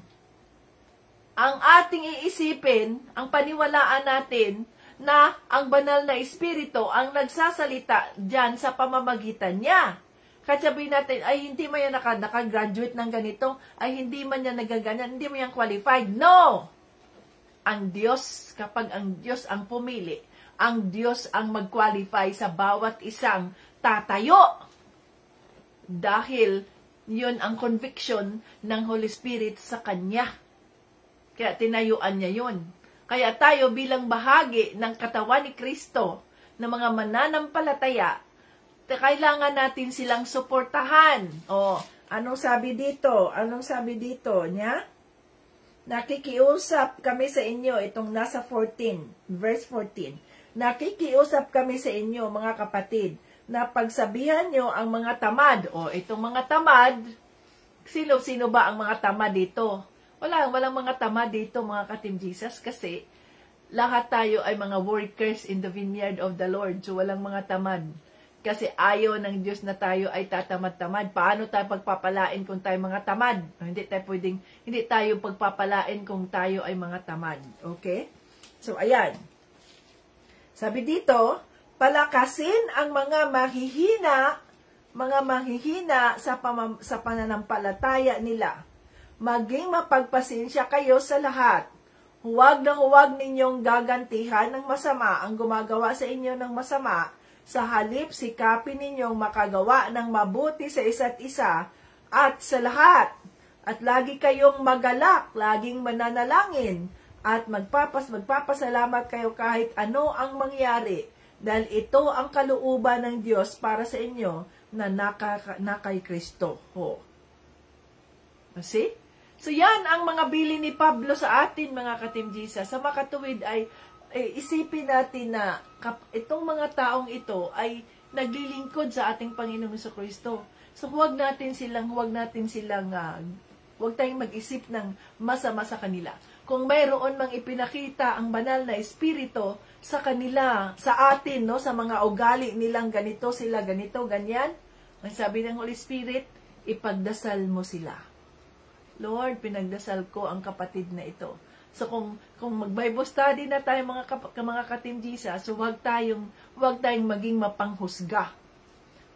Ang ating iisipin, ang paniwalaan natin, na ang banal na espiritu ang nagsasalita dyan sa pamamagitan niya. Kahit sabihin natin, ay hindi man yan nakagraduate ng ganito, ay hindi man yan nagaganyan, hindi man yan qualified. No! Ang Diyos, kapag ang Diyos ang pumili, ang Diyos ang mag-qualify sa bawat isang tatayo. Dahil yun ang conviction ng Holy Spirit sa Kanya. Kaya tinayuan niya yun. Kaya tayo bilang bahagi ng katawan ni Kristo, ng mga mananampalataya, kailangan natin silang suportahan. O, anong sabi dito? Anong sabi dito niya? Nakikiusap kami sa inyo, itong nasa 14, verse 14. Nakikiusap kami sa inyo, mga kapatid, na pagsabihan nyo ang mga tamad. O, itong mga tamad, sino ba ang mga tamad dito? Walang mga tamad dito, mga ka-Team Jesus, kasi lahat tayo ay mga workers in the vineyard of the Lord. So, walang mga tamad. Kasi ayaw ng Diyos na tayo ay tatamad-tamad. Paano tayo pagpapalain kung tayo mga tamad? Hindi tayo pagpapalain kung tayo ay mga tamad. Okay? So, ayan. Sabi dito, palakasin ang mga mahihina sa pananampalataya nila. Maging mapagpasensya kayo sa lahat. Huwag ninyong gagantihan ng masama ang gumagawa sa inyo ng masama. Sa halip, sikapin ninyong makagawa ng mabuti sa isa't isa at sa lahat. At lagi kayong magalak, laging mananalangin, at magpapasalamat kayo kahit ano ang mangyari, dahil ito ang kalooban ng Diyos para sa inyo na kay Kristo. See? So yan ang mga bilin ni Pablo sa atin, mga ka-Team Jesus. Sa makatuwid ay isipin natin na itong mga taong ito ay naglilingkod sa ating Panginoong Kristo. So huwag tayong mag-isip ng masama sa kanila. Kung mayroon mang ipinakita ang banal na espiritu sa kanila, sa atin, no, sa mga ugali nilang ganito sila, ganito, ganyan, ang sabi ng Holy Spirit, ipagdasal mo sila. Lord, pinagdasal ko ang kapatid na ito. So kung mag-Bible study na tayo mga ka-Team Jesus, so huwag tayong maging mapanghusga.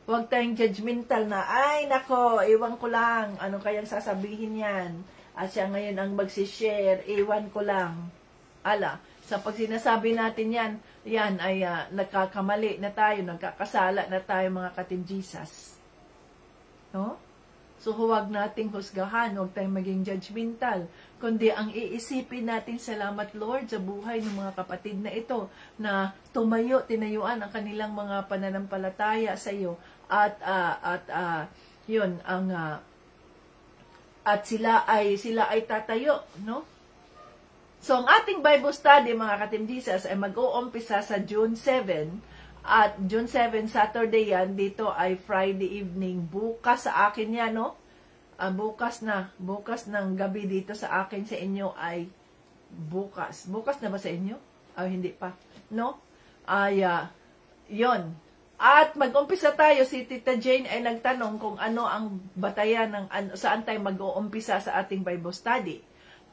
Huwag tayong judgmental na, ay nako, iwan ko lang, ano kayang sasabihin yan? At siya ngayon ang magsishare, iwan ko lang. Sa pag sinasabi natin yan ay nagkakamali na tayo, nagkakasala na tayo mga ka-Team Jesus. No? So, huwag nating husgahan, huwag tayong maging judgmental, kundi ang iisipin natin, salamat Lord sa buhay ng mga kapatid na ito, na tinayuan ang kanilang mga pananampalataya sa iyo, at sila ay tatayo, no? So, ang ating Bible study, mga ka-Team Jesus, ay mag-uumpisa sa June 7, at June 7, Saturday yan, dito ay Friday evening. Bukas sa akin yan, no? Bukas ng gabi dito sa akin, sa inyo ay bukas. Bukas na ba sa inyo? Hindi pa. No? Yun. At mag-umpisa tayo, si Tita Jane ay nagtanong kung ano ang batayan, saan tayo mag-uumpisa sa ating Bible study.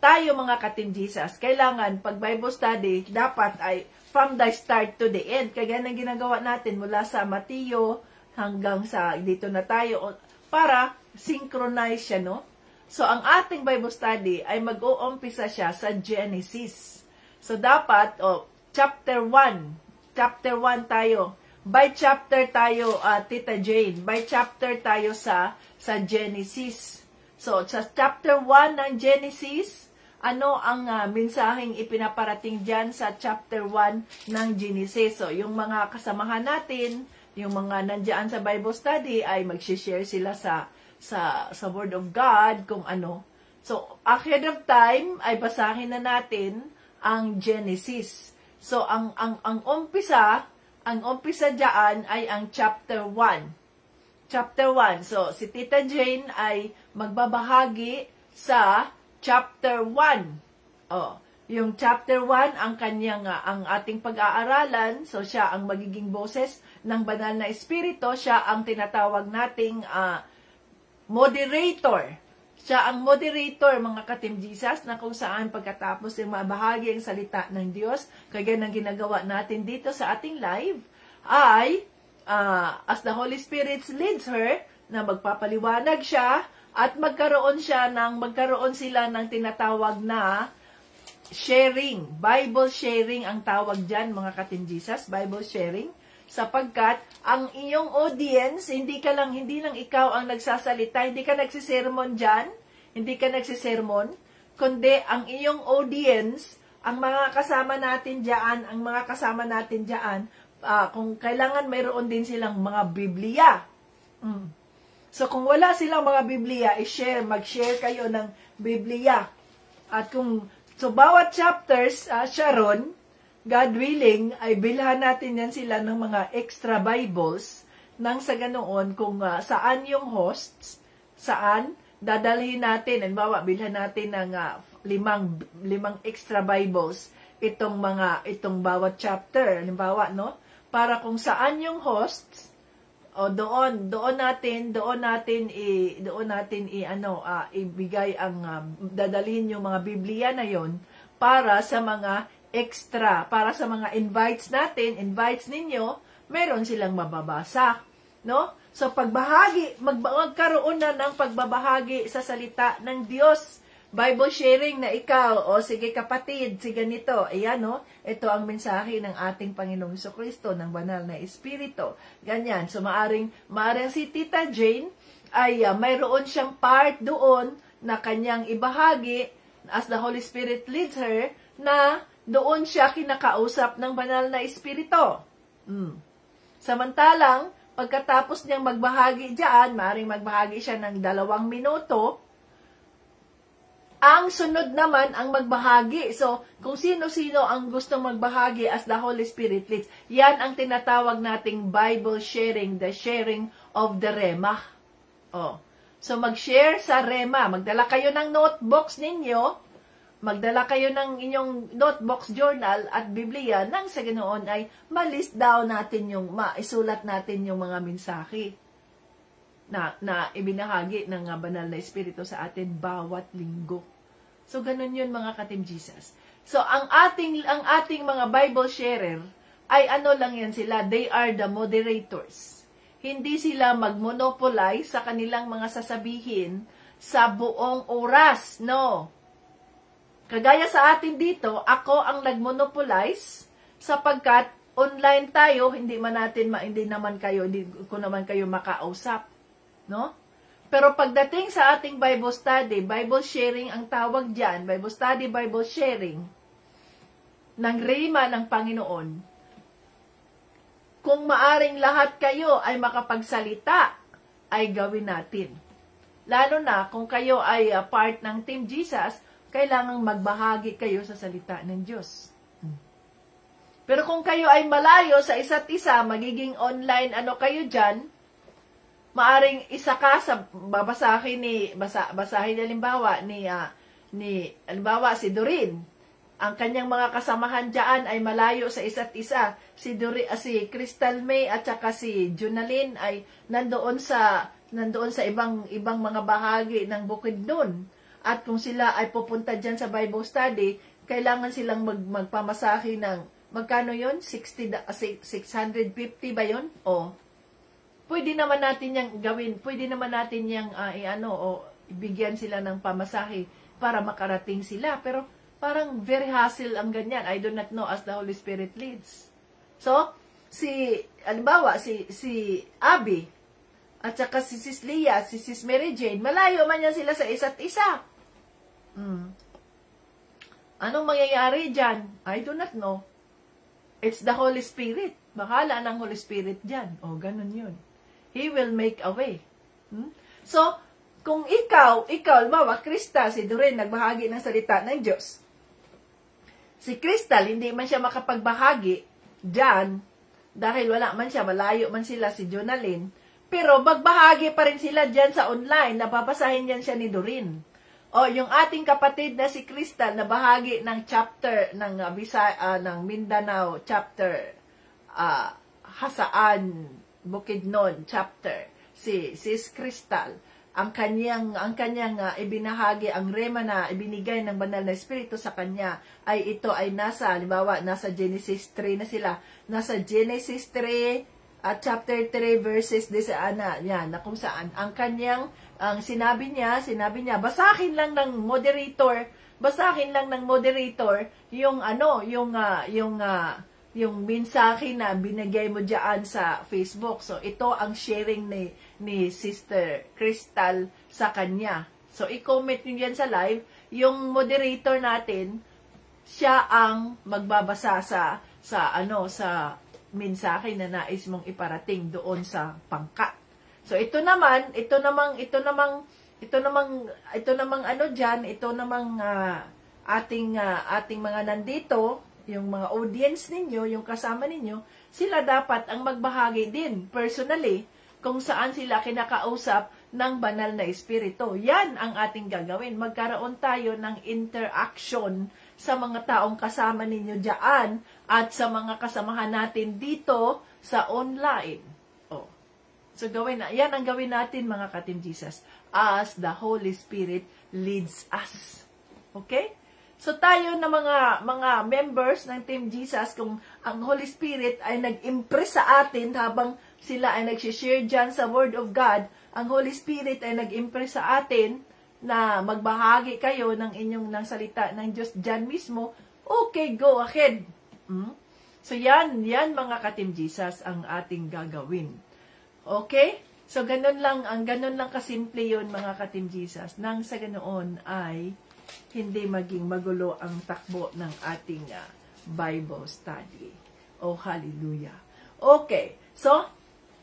Tayo mga ka-Team Jesus, kailangan pag Bible study, dapat ay from the start to the end. Kaya nang ginagawa natin mula sa Mateo hanggang sa dito na tayo para synchronize siya, no? So, ang ating Bible study ay mag-uumpisa siya sa Genesis. So, dapat, chapter 1. Chapter 1 tayo. By chapter tayo, Tita Jane. By chapter tayo sa Genesis. So, sa chapter 1 ng Genesis, ano ang mensaheng ipinaparating dyan sa chapter 1 ng Genesis. So, yung mga kasamahan natin, yung mga nandiyan sa Bible study, ay mag-share sila sa Word of God, kung ano. So, ahead of time, ay basahin na natin ang Genesis. So, ang umpisa dyan ay ang chapter 1. Chapter 1. So, si Tita Jane ay magbabahagi sa chapter 1. Oh, yung chapter 1 ang kanyang ang ating pag-aaralan. So siya ang magiging boses ng banal na espiritu, siya ang tinatawag nating moderator. Siya ang moderator, mga ka-Team Jesus, na kung saan pagkatapos ng mabahagi ang salita ng Diyos, kaya ng ginagawa natin dito sa ating live, ay as the Holy Spirit leads her, na magpapaliwanag siya at magkaroon sila ng tinatawag na sharing. Bible sharing ang tawag dyan, mga ka-Team Jesus, Bible sharing. Sapagkat ang iyong audience, hindi lang ikaw ang nagsasalita, hindi ka nagsisermon dyan, hindi ka nagsisermon, kundi ang iyong audience, ang mga kasama natin dyan, kung kailangan mayroon din silang mga Biblia. So kung wala silang mga Biblia, mag-share kayo ng Biblia. At so bawat chapters, Sharon, God willing, ay bilhan natin yan sila ng mga extra Bibles nang sa ganoon kung saan yung hosts, saan dadalhin natin. Halimbawa, bilhan natin ng limang extra Bibles itong bawat chapter. Halimbawa, no? Para kung saan yung hosts, o doon natin ibigay ang dadalhin yung mga Biblia na yon para sa mga extra, para sa mga invites ninyo, meron silang mababasa, no? So magkaroon na ng pagbabahagi sa salita ng Diyos. Bible sharing na ikaw, sige kapatid, sige ganito, ayan, no? Ito ang mensahe ng ating Panginoong Jesucristo ng banal na espiritu. Ganyan. So maaring si Tita Jane ay mayroon siyang part doon na kanyang ibahagi as the Holy Spirit leads her, na doon siya kinakausap ng banal na espiritu. Samantalang, pagkatapos niyang magbahagi diyan, maaaring magbahagi siya ng 2 minuto, ang sunod naman ang magbahagi. So, kung sino-sino ang gustong magbahagi as the Holy Spirit leads, yan ang tinatawag nating Bible sharing, the sharing of the Rema. So, mag-share sa Rema. Magdala kayo ng notebooks ninyo, magdala kayo ng inyong notebooks, journal, at Biblia, nang sa ganoon ay ma-list down natin maisulat natin yung mga mensahe na ibinahagi ng banal na espiritu sa atin bawat linggo. So, ganun yun, mga ka-Team Jesus. So, ang ating mga Bible sharer ay lang yan sila, they are the moderators. Hindi sila mag-monopolize sa kanilang mga sasabihin sa buong oras, no? Kagaya sa atin dito, ako ang nag-monopolize sapagkat online tayo, hindi ko naman kayo makausap, no? Pero pagdating sa ating Bible study, Bible sharing ang tawag diyan, Bible study, Bible sharing ng Rema ng Panginoon. Kung maaring lahat kayo ay makapagsalita, ay gawin natin. Lalo na kung kayo ay part ng Team Jesus, kailangang magbahagi kayo sa salita ng Diyos. Pero kung kayo ay malayo sa isa't isa, magiging online kayo dyan, maaring isa ka sa basahin halimbawa si Doreen. Ang kanyang mga kasamahan dyan ay malayo sa isa't isa. Si Crystal May at saka si Junalyn ay nandoon sa ibang mga bahagi ng Bukidnon. At kung sila ay pupunta dyan sa Bible study, kailangan silang magpamasahe ng, magkano yun? 650 ba yun? Pwede naman natin yang gawin, ibigyan sila ng pamasahe para makarating sila. Pero parang very hassle ang ganyan. I do not know as the Holy Spirit leads. So, halimbawa, si Abby, at saka si Sis Leah, si Sis Mary Jane, malayo man yan sila sa isa't isa. Anong mangyayari dyan? I do not know. It's the Holy Spirit. Bahala ng Holy Spirit dyan. Ganun yun. He will make a way. So, kung ikaw, halimbawa, Krista, si Doreen, nagbahagi ng salita ng Diyos. Si Crystal, hindi man siya makapagbahagi dyan, dahil wala man siya, malayo man sila, si Jonalyn, pero magbahagi pa rin sila dyan sa online, napapasahin yan siya ni Doreen. O, yung ating kapatid na si Crystal na bahagi ng chapter ng ng Mindanao chapter, Hasaan, Bukidnon chapter, si Sis Crystal, ang kanyang ibinahagi, ang rema na ibinigay ng banal na espiritu sa kanya ay ito ay nasa, halimbawa, nasa Genesis 3 na sila, nasa Genesis 3 at chapter 3 verses yan, na kung saan ang kanyang ang sinabi niya, basahin lang ng moderator yung mensahe na binigay mo diyan sa Facebook. So ito ang sharing ni Sister Crystal sa kanya. So i-comment niyo yan sa live, yung moderator natin, siya ang magbabasa sa mensahe na nais mong iparating doon sa pangkat. So ito namang ating mga nandito, yung mga audience ninyo, yung kasama ninyo, sila dapat ang magbahagi din personally kung saan sila kinakausap ng banal na espiritu. Yan ang ating gagawin. Magkaroon tayo ng interaction sa mga taong kasama ninyo diyan at sa mga kasamahan natin dito sa online. So, yan ang gawin natin, mga ka-Team Jesus, as the Holy Spirit leads us. Okay? So, tayo na mga members ng Team Jesus, kung ang Holy Spirit ay nag-impress sa atin habang sila ay nag-share dyan sa Word of God, ang Holy Spirit ay nag-impress sa atin na magbahagi kayo ng inyong salita ng Diyos dyan mismo, okay, go ahead. So, yan mga ka-Team Jesus, ang ating gagawin. Okay? So, ganun lang kasimple yun, mga ka-Team Jesus, nang sa ganoon ay hindi maging magulo ang takbo ng ating Bible study. Oh, hallelujah. Okay. So,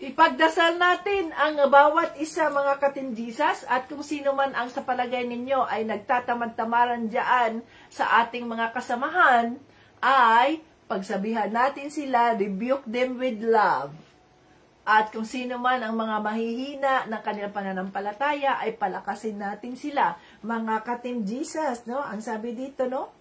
ipagdasal natin ang bawat isa, mga ka-Team Jesus, at kung sino man ang sa palagay ninyo ay nagtatamad-tamaran dyan sa ating mga kasamahan, ay pagsabihan natin sila, rebuke them with love. At kung sino man ang mga mahihina ng kanilang pananampalataya, ay palakasin natin sila, mga ka-Team Jesus, no? Ang sabi dito, no?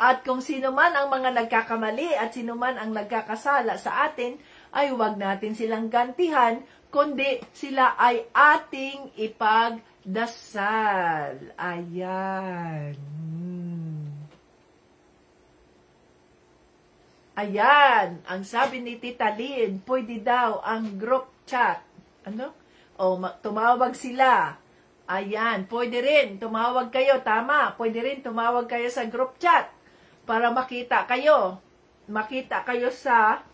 At kung sino man ang mga nagkakamali at sino man ang nagkakasala sa atin, ay huwag natin silang gantihan, kundi sila ay ating ipagdasal. Ayan. Ayan, ang sabi ni Tita Lynn, pwede daw ang group chat. Ano? O, tumawag sila. Ayan, pwede rin, tumawag kayo, tama. Pwede rin tumawag kayo sa group chat para makita kayo. Makita kayo sa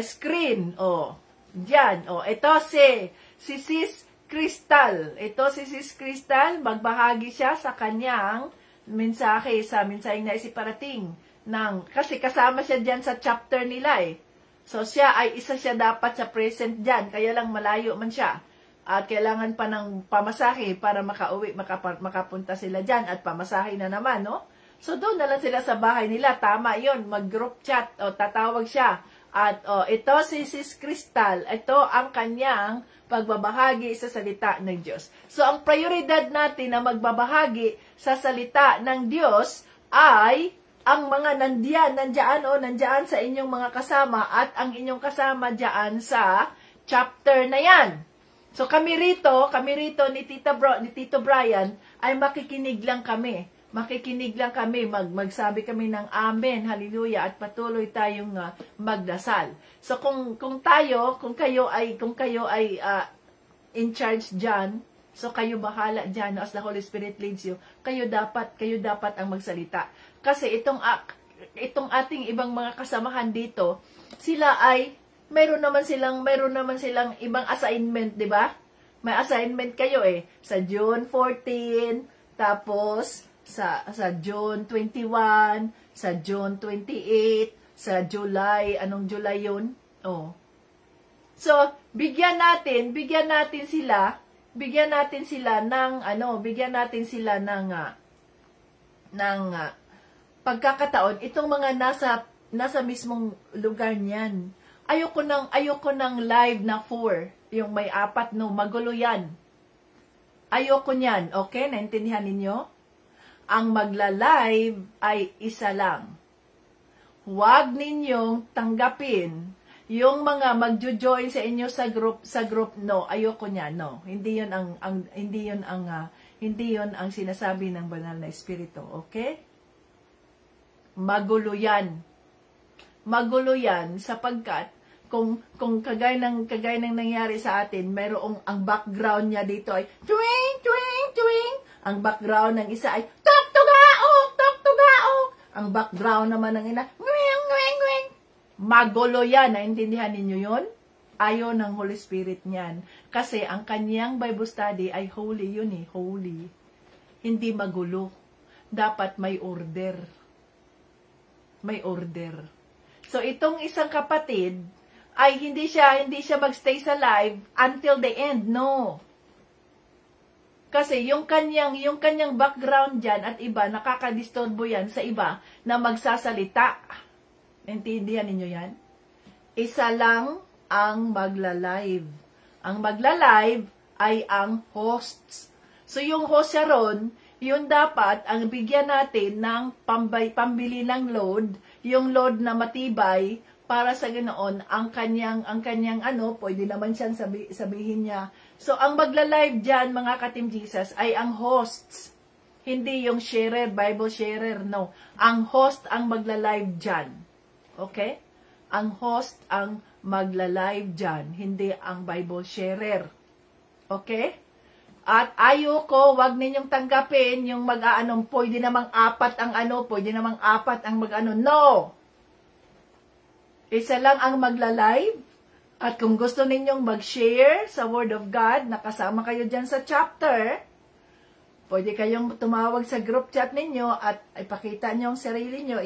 screen. O, dyan. O, ito si Sis Crystal. Ito si Sis Crystal, magbahagi siya sa kanyang mensahe, sa mensaheng na isiparating. Kasi kasama siya dyan sa chapter nila eh. So siya dapat sa present dyan, kaya lang malayo man siya. At kailangan pa ng pamasahe para makauwi, makapunta sila dyan at pamasahe na naman, no? So doon na lang sila sa bahay nila, tama yon, mag-group chat, o tatawag siya. At ito si Sis Crystal, ito ang kanyang pagbabahagi sa salita ng Diyos. So ang prioridad natin na magbabahagi sa salita ng Diyos ay ang mga nandiyan sa inyong mga kasama at ang inyong kasama diyan sa chapter na yan. So kami rito ni Tito Brian ay makikinig lang kami. Magsabi kami ng amen, hallelujah, at patuloy tayong magdasal. So kung kayo ay in charge diyan, so kayo bahala diyan, as the Holy Spirit leads you. Kayo dapat ang magsalita. Kasi itong ating ibang mga kasamahan dito, sila ay mayroon naman silang ibang assignment, 'di ba? May assignment kayo eh sa June 14, tapos sa June 21, sa June 28, sa July, anong July 'yun? Oh. So, bigyan natin sila ng pagkakataon, itong mga nasa mismong lugar niyan. Ayoko ng live na 4, yung may 4, no, magulo yan. Ayoko niyan, okay? Naintindihan ninyo? ang magla-live ay isa lang. Huwag ninyong tanggapin yung mga magjo-join sa inyo sa group, no, ayoko niya, no. Hindi 'yon ang sinasabi ng banal na espiritu, okay? Magulo 'yan. Magulo 'yan sapagkat kung kagaya ng nangyari sa atin, mayroong ang background niya dito ay twing twing twing. Ang background ng isa ay tok tugaok, tok tugaok. Ang background naman ng ina, ngweng ngweng ngweng. Magulo 'yan, naintindihan ninyo 'yon? Ayaw ng Holy Spirit niyan. Kasi ang kanyang Bible study ay holy yun eh, holy. Hindi magulo. Dapat may order. May order. So itong isang kapatid ay hindi siya magstay sa live until the end, no. Kasi yung kanyang background diyan at iba nakakadisturbo yan sa iba na magsasalita. Intindihan ninyo yan? Isa lang ang magla-live. Ang magla-live ay ang hosts. So yung host siya ron, yun dapat ang bigyan natin ng pambili ng load, yung load na matibay para sa ganoon ang kanyang pwede naman siyang sabihin niya. So ang magla-live diyan mga ka-Team Jesus ay ang hosts. Hindi yung sharer, Bible sharer, no. Ang host ang magla-live diyan. Okay? Ang host ang magla-live dyan, hindi ang Bible sharer. Okay? At ayoko, wag ninyong tanggapin yung pwede namang apat ang pwede namang apat ang no! Isa lang ang magla-live. At kung gusto ninyong mag-share sa Word of God, nakasama kayo dyan sa chapter, pwede kayong tumawag sa group chat ninyo at ipakita nyo ang sarili nyo,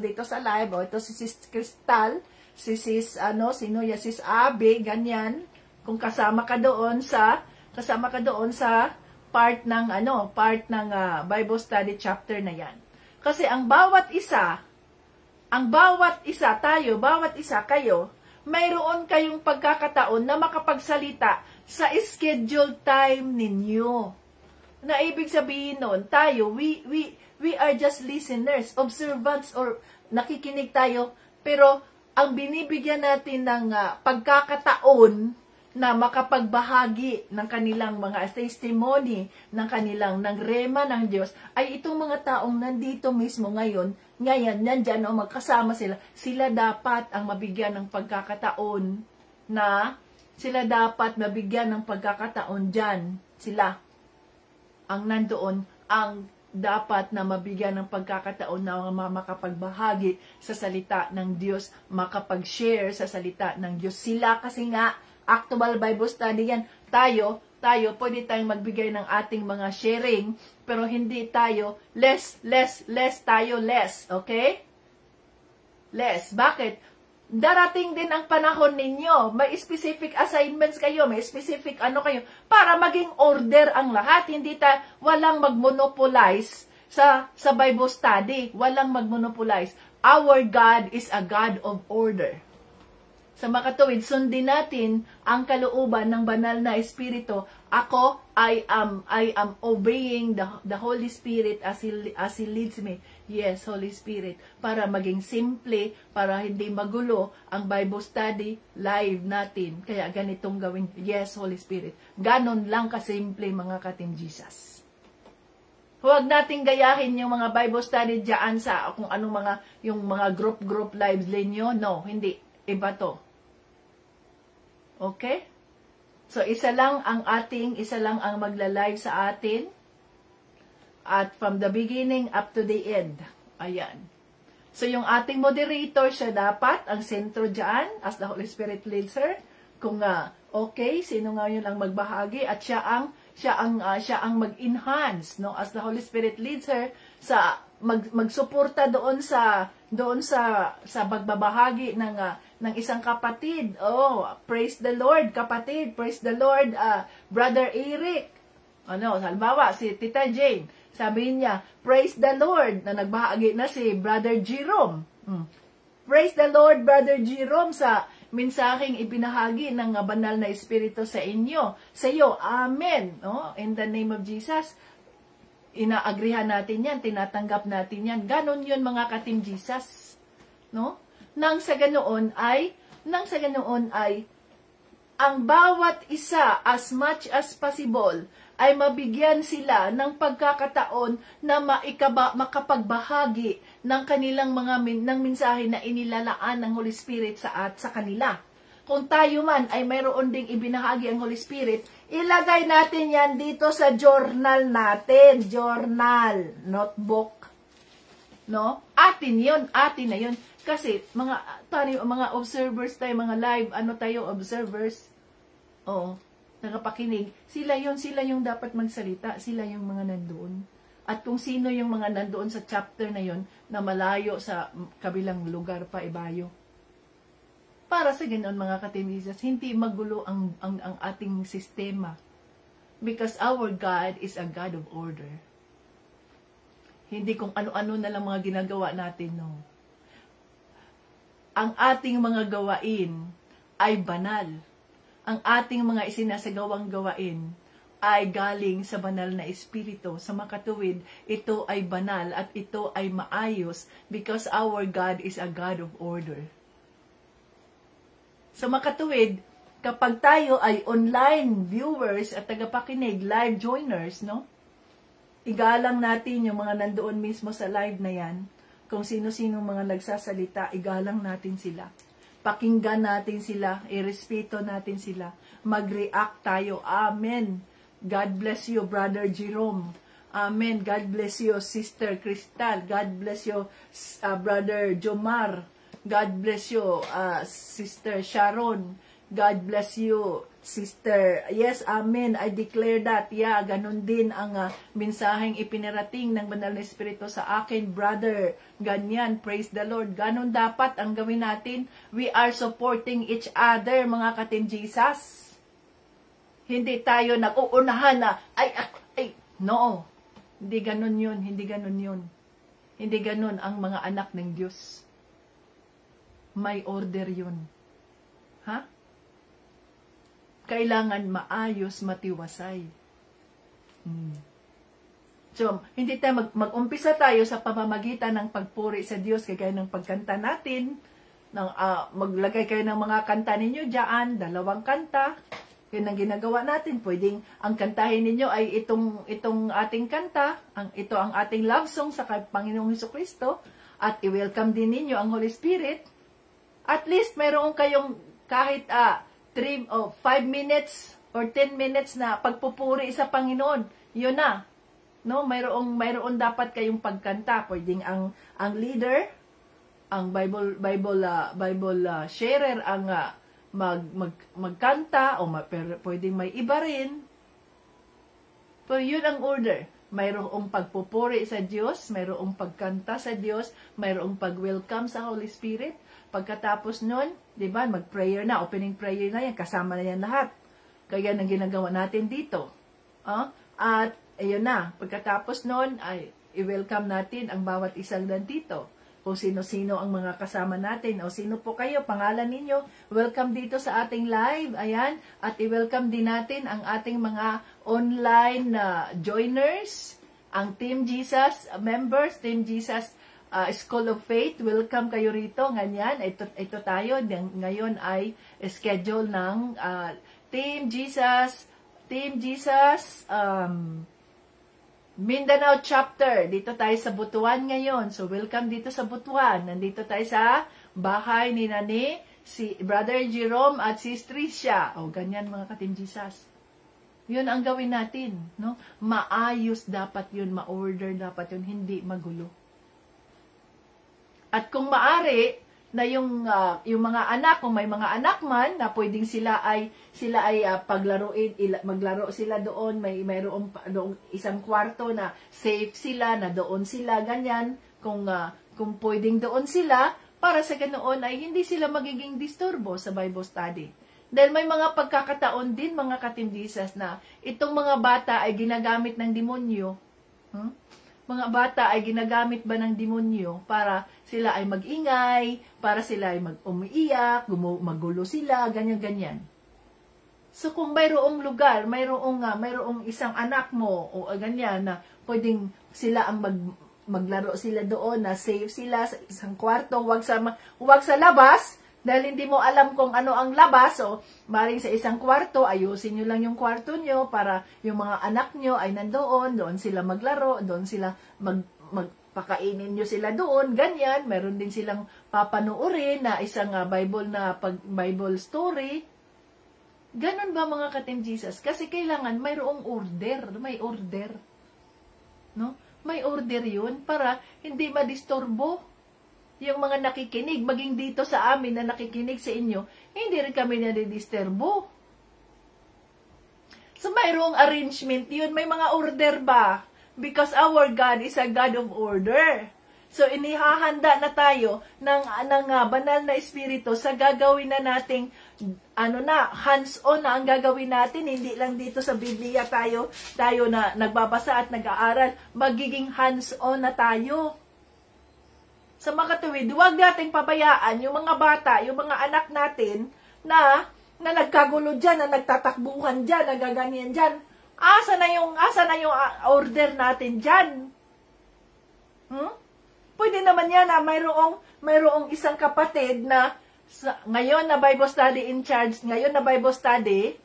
dito sa live, ito si Sis Crystal, si Sis, Sis Abby, ganyan, kung kasama ka doon sa part ng Bible study chapter na yan. Kasi ang bawat isa kayo, mayroon kayong pagkakataon na makapagsalita sa scheduled time ninyo. Na ibig sabihin noon, tayo, we are just listeners, observants, or nakikinig tayo, pero ang binibigyan natin ng pagkakataon na makapagbahagi ng kanilang mga testimony, ng rema ng Diyos, ay itong mga taong nandito mismo ngayon, nandyan o magkasama sila dapat ang mabigyan ng pagkakataon dyan, sila ang nandoon, ang dapat na mabigyan ng pagkakataon na makapagbahagi sa salita ng Diyos, makapag-share sa salita ng Diyos. Sila kasi nga, actual Bible study yan. Tayo, pwede tayong magbigay ng ating mga sharing, pero hindi tayo, less tayo, okay? Less. Bakit? Darating din ang panahon ninyo. May specific assignments kayo, may specific kayo, para maging order ang lahat. Walang mag-monopolize sa Bible study. Walang mag-monopolize. Our God is a God of order. Sa makatuwid, sundin natin ang kalooban ng banal na Espiritu. Ako, I am obeying the Holy Spirit as He leads me. Yes, Holy Spirit. Para maging simple, para hindi magulo ang Bible study live natin. Kaya ganitong gawin. Yes, Holy Spirit. Ganon lang kasimple mga ka-Team Jesus. Huwag nating gayahin yung mga Bible study dyan sa kung anong yung mga group lives ninyo. No, hindi. Iba to. Okay? So, isa lang ang magla-live sa atin. At from the beginning up to the end. Ayan. So, yung ating moderator, siya dapat ang sentro dyan as the Holy Spirit leads her. Kung okay, sino nga yun ang magbahagi at siya ang mag-enhance, no, as the Holy Spirit leads her sa magsuporta doon sa pagbabahagi ng isang kapatid. Oh, praise the Lord, kapatid. Praise the Lord, Brother Eric. Halimbawa, si Tita Jane, sabihin niya, praise the Lord, na nagbahagi na si Brother Jerome. Praise the Lord, Brother Jerome, sa mensaheng ibinahagi ng banal na Espiritu sa iyo. Amen. No? In the name of Jesus. inaagrihan natin yan, tinatanggap natin yan. Ganon yun mga ka-Team Jesus. No? Nang sa ganoon ay, ang bawat isa, as much as possible, ay mabigyan sila ng pagkakataon na makapagbahagi ng kanilang ng mensahe na inilalaan ng Holy Spirit sa kanila. Kung tayo man ay mayroon ding ibinahagi ang Holy Spirit, ilagay natin yan dito sa journal natin. Journal, notebook. No? Atin na yun. Kasi, mga observers tayo, mga live, observers. Oo, nakapakinig. Sila yung dapat magsalita. Sila yung mga nandoon. At kung sino yung mga nandoon sa chapter na yun, na malayo sa kabilang lugar pa, ibayo. Para sa ganoon mga ka-Team Jesus, hindi magulo ang ating sistema. Because our God is a God of order. Hindi kung ano-ano na lang mga ginagawa natin, no. Ang ating mga gawain ay banal. Ang ating mga isinasagawang gawain ay galing sa banal na espiritu. Sa makatuwid, ito ay banal at ito ay maayos because our God is a God of order. Sa makatuwid, kapag tayo ay online viewers at tagapakinig, live joiners, no? Igalang natin yung mga nandoon mismo sa live na yan. Kung sino-sino mga nagsasalita, igalang natin sila. Pakinggan natin sila, irespeto natin sila. Mag-react tayo. Amen. God bless you, Brother Jerome. Amen. God bless you, Sister Crystal. God bless you, Brother Jomar. God bless you, Sister Sharon. God bless you, Sister. Yes, amen. I declare that. Yeah, ganun din ang mensaheng ipinarating ng Banal na Espiritu sa akin, brother. Ganyan, praise the Lord. Ganun dapat ang gawin natin. We are supporting each other, mga ka-Team Jesus. Hindi tayo nag-uunahan na, no. Hindi ganun yun, hindi ganun yun. Hindi ganun ang mga anak ng Diyos. May order yun. Ha? Kailangan maayos, matiwasay. So, hindi tayo mag-umpisa tayo sa pamamagitan ng pagpuri sa Diyos, kagaya ng pagkanta natin. Maglagay kayo ng mga kanta ninyo dyan, 2 kanta. Yun ang ginagawa natin. Pwedeng ang kantahin ninyo ay itong ating kanta, ito ang ating love song sa Panginoong Hesukristo, at i-welcome din ninyo ang Holy Spirit. At least mayroon kayong kahit 3 o 5 minutes or 10 minutes na pagpupuri sa Panginoon. Yun na. No, mayroon dapat kayong pagkanta. Pwedeng ang leader, ang Bible sharer ang magkanta, o pwedeng may iba rin. So yun ang order. Mayroong pagpupuri sa Diyos, mayroong pagkanta sa Diyos, mayroong pag-welcome sa Holy Spirit. Pagkatapos nun, di ba, mag-prayer na, opening prayer na yan, kasama na yan lahat. Kaya nang ginagawa natin dito. At, ayun na, pagkatapos nun, ay i-welcome natin ang bawat isang nandito. Kung sino-sino ang mga kasama natin, o sino po kayo, pangalan ninyo, welcome dito sa ating live, ayan, at i-welcome din natin ang ating mga online joiners, ang Team Jesus members, Team Jesus School of Faith, welcome kayo rito. Ganyan, ito tayo. Ngayon ay schedule ng Team Jesus Mindanao chapter. Dito tayo sa Butuan ngayon. So, welcome dito sa Butuan. Nandito tayo sa bahay ni si Brother Jerome at si Tricia. O, ganyan mga ka-Team Jesus. Yun ang gawin natin. No? Maayos dapat yun, ma-order dapat yun, hindi magulo. At kung maari na yung mga anak, kung may mga anak man na pwedeng sila ay paglaruin, maglaro sila doon, mayroong doon isang kwarto na safe sila, na doon sila ganyan, kung pwedeng doon sila, para sa ganoon ay hindi sila magiging disturbo sa Bible study. Dahil may mga pagkakataon din, mga ka-Team Jesus, na itong mga bata ay ginagamit ng demonyo. Mga bata ay ginagamit ba ng demonyo para sila ay mag-ingay, para sila ay umiiyak, magulo sila, ganyan-ganyan. So kung mayroong lugar, mayroong isang anak mo o ganyan na pwedeng sila ang maglaro sila doon, na safe sila sa isang kwarto, wag sa labas, dahil hindi mo alam kung ano ang labas. So maring sa isang kwarto, ayusin nyo lang yung kwarto nyo para yung mga anak nyo ay doon sila maglaro, doon sila magpakainin nyo sila doon, ganyan. Meron din silang papanuorin na isang Bible story. Ganon ba mga ka-Team Jesus? Kasi kailangan mayroong order, may order. No? May order yun para hindi madisturbo yung mga nakikinig. Maging dito sa amin na nakikinig sa inyo, hindi rin kami nadidisturbo. So mayroong arrangement yun, may mga order ba? Because our God is a God of order. So, inihahanda na tayo ng banal na espiritu sa gagawin na nating, hands-on na ang gagawin natin. Hindi lang dito sa Biblia tayo na nagbabasa at nag-aaral. Magiging hands-on na tayo. Sa mga katuwid, huwag nating pabayaan yung mga bata, yung mga anak natin na nagkagulo dyan, na nagtatakbuhan dyan, nagaganyan dyan. Asa na yung order natin dyan? Pwede naman yan na mayroong isang kapatid na ngayon na Bible study in charge, ngayon na Bible study,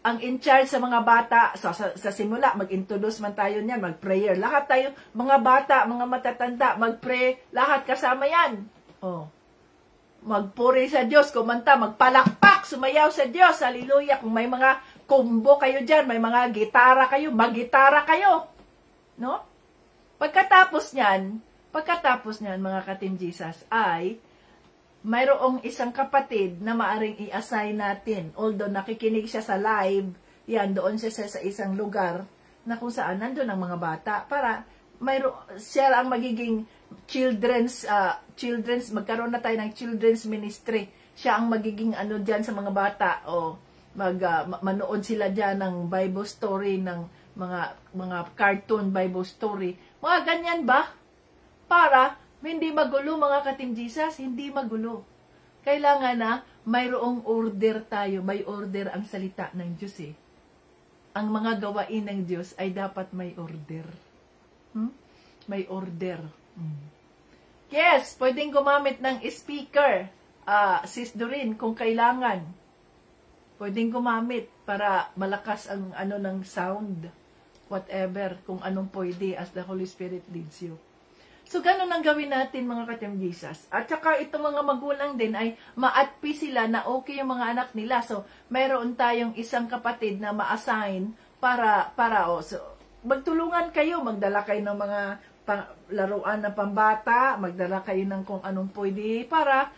ang in charge sa mga bata, sa simula, mag-introduce man tayo niyan, mag-prayer. Lahat tayo, mga bata, mga matatanda, mag-pray, lahat kasama yan. Magpuri sa Diyos, kumanta, magpalakpak, sumayaw sa Diyos, hallelujah. Kung may mga combo kayo dyan, may mga gitara kayo, mag-gitara kayo. No? Pagkatapos niyan, mga ka-Team Jesus, ay mayroong isang kapatid na maaring i-assign natin. Although nakikinig siya sa live, yan, doon siya sa isang lugar na kung saan nandun ang mga bata. Para siya ang magiging children's, magkaroon na tayo ng children's ministry. Siya ang magiging dyan sa mga bata. O manood sila dyan ng Bible story, ng mga cartoon Bible story. Mga ganyan ba? Para hindi magulo, mga ka-Team Jesus, hindi magulo. Kailangan na mayroong order tayo. May order ang salita ng Diyos eh. Ang mga gawain ng Diyos ay dapat may order. May order. Yes, pwedeng gumamit ng speaker, Sis Doreen, kung kailangan. Pwedeng gumamit para malakas ang ng sound. Whatever, kung anong pwede as the Holy Spirit leads you. So, ganun ang gawin natin, mga ka-Team Jesus. At saka, itong mga magulang din ay ma-atpi sila na okay yung mga anak nila. So, mayroon tayong isang kapatid na ma-assign para so, magtulungan kayo, magdala kayo ng mga laruan na pambata, magdala kayo ng kung anong pwede para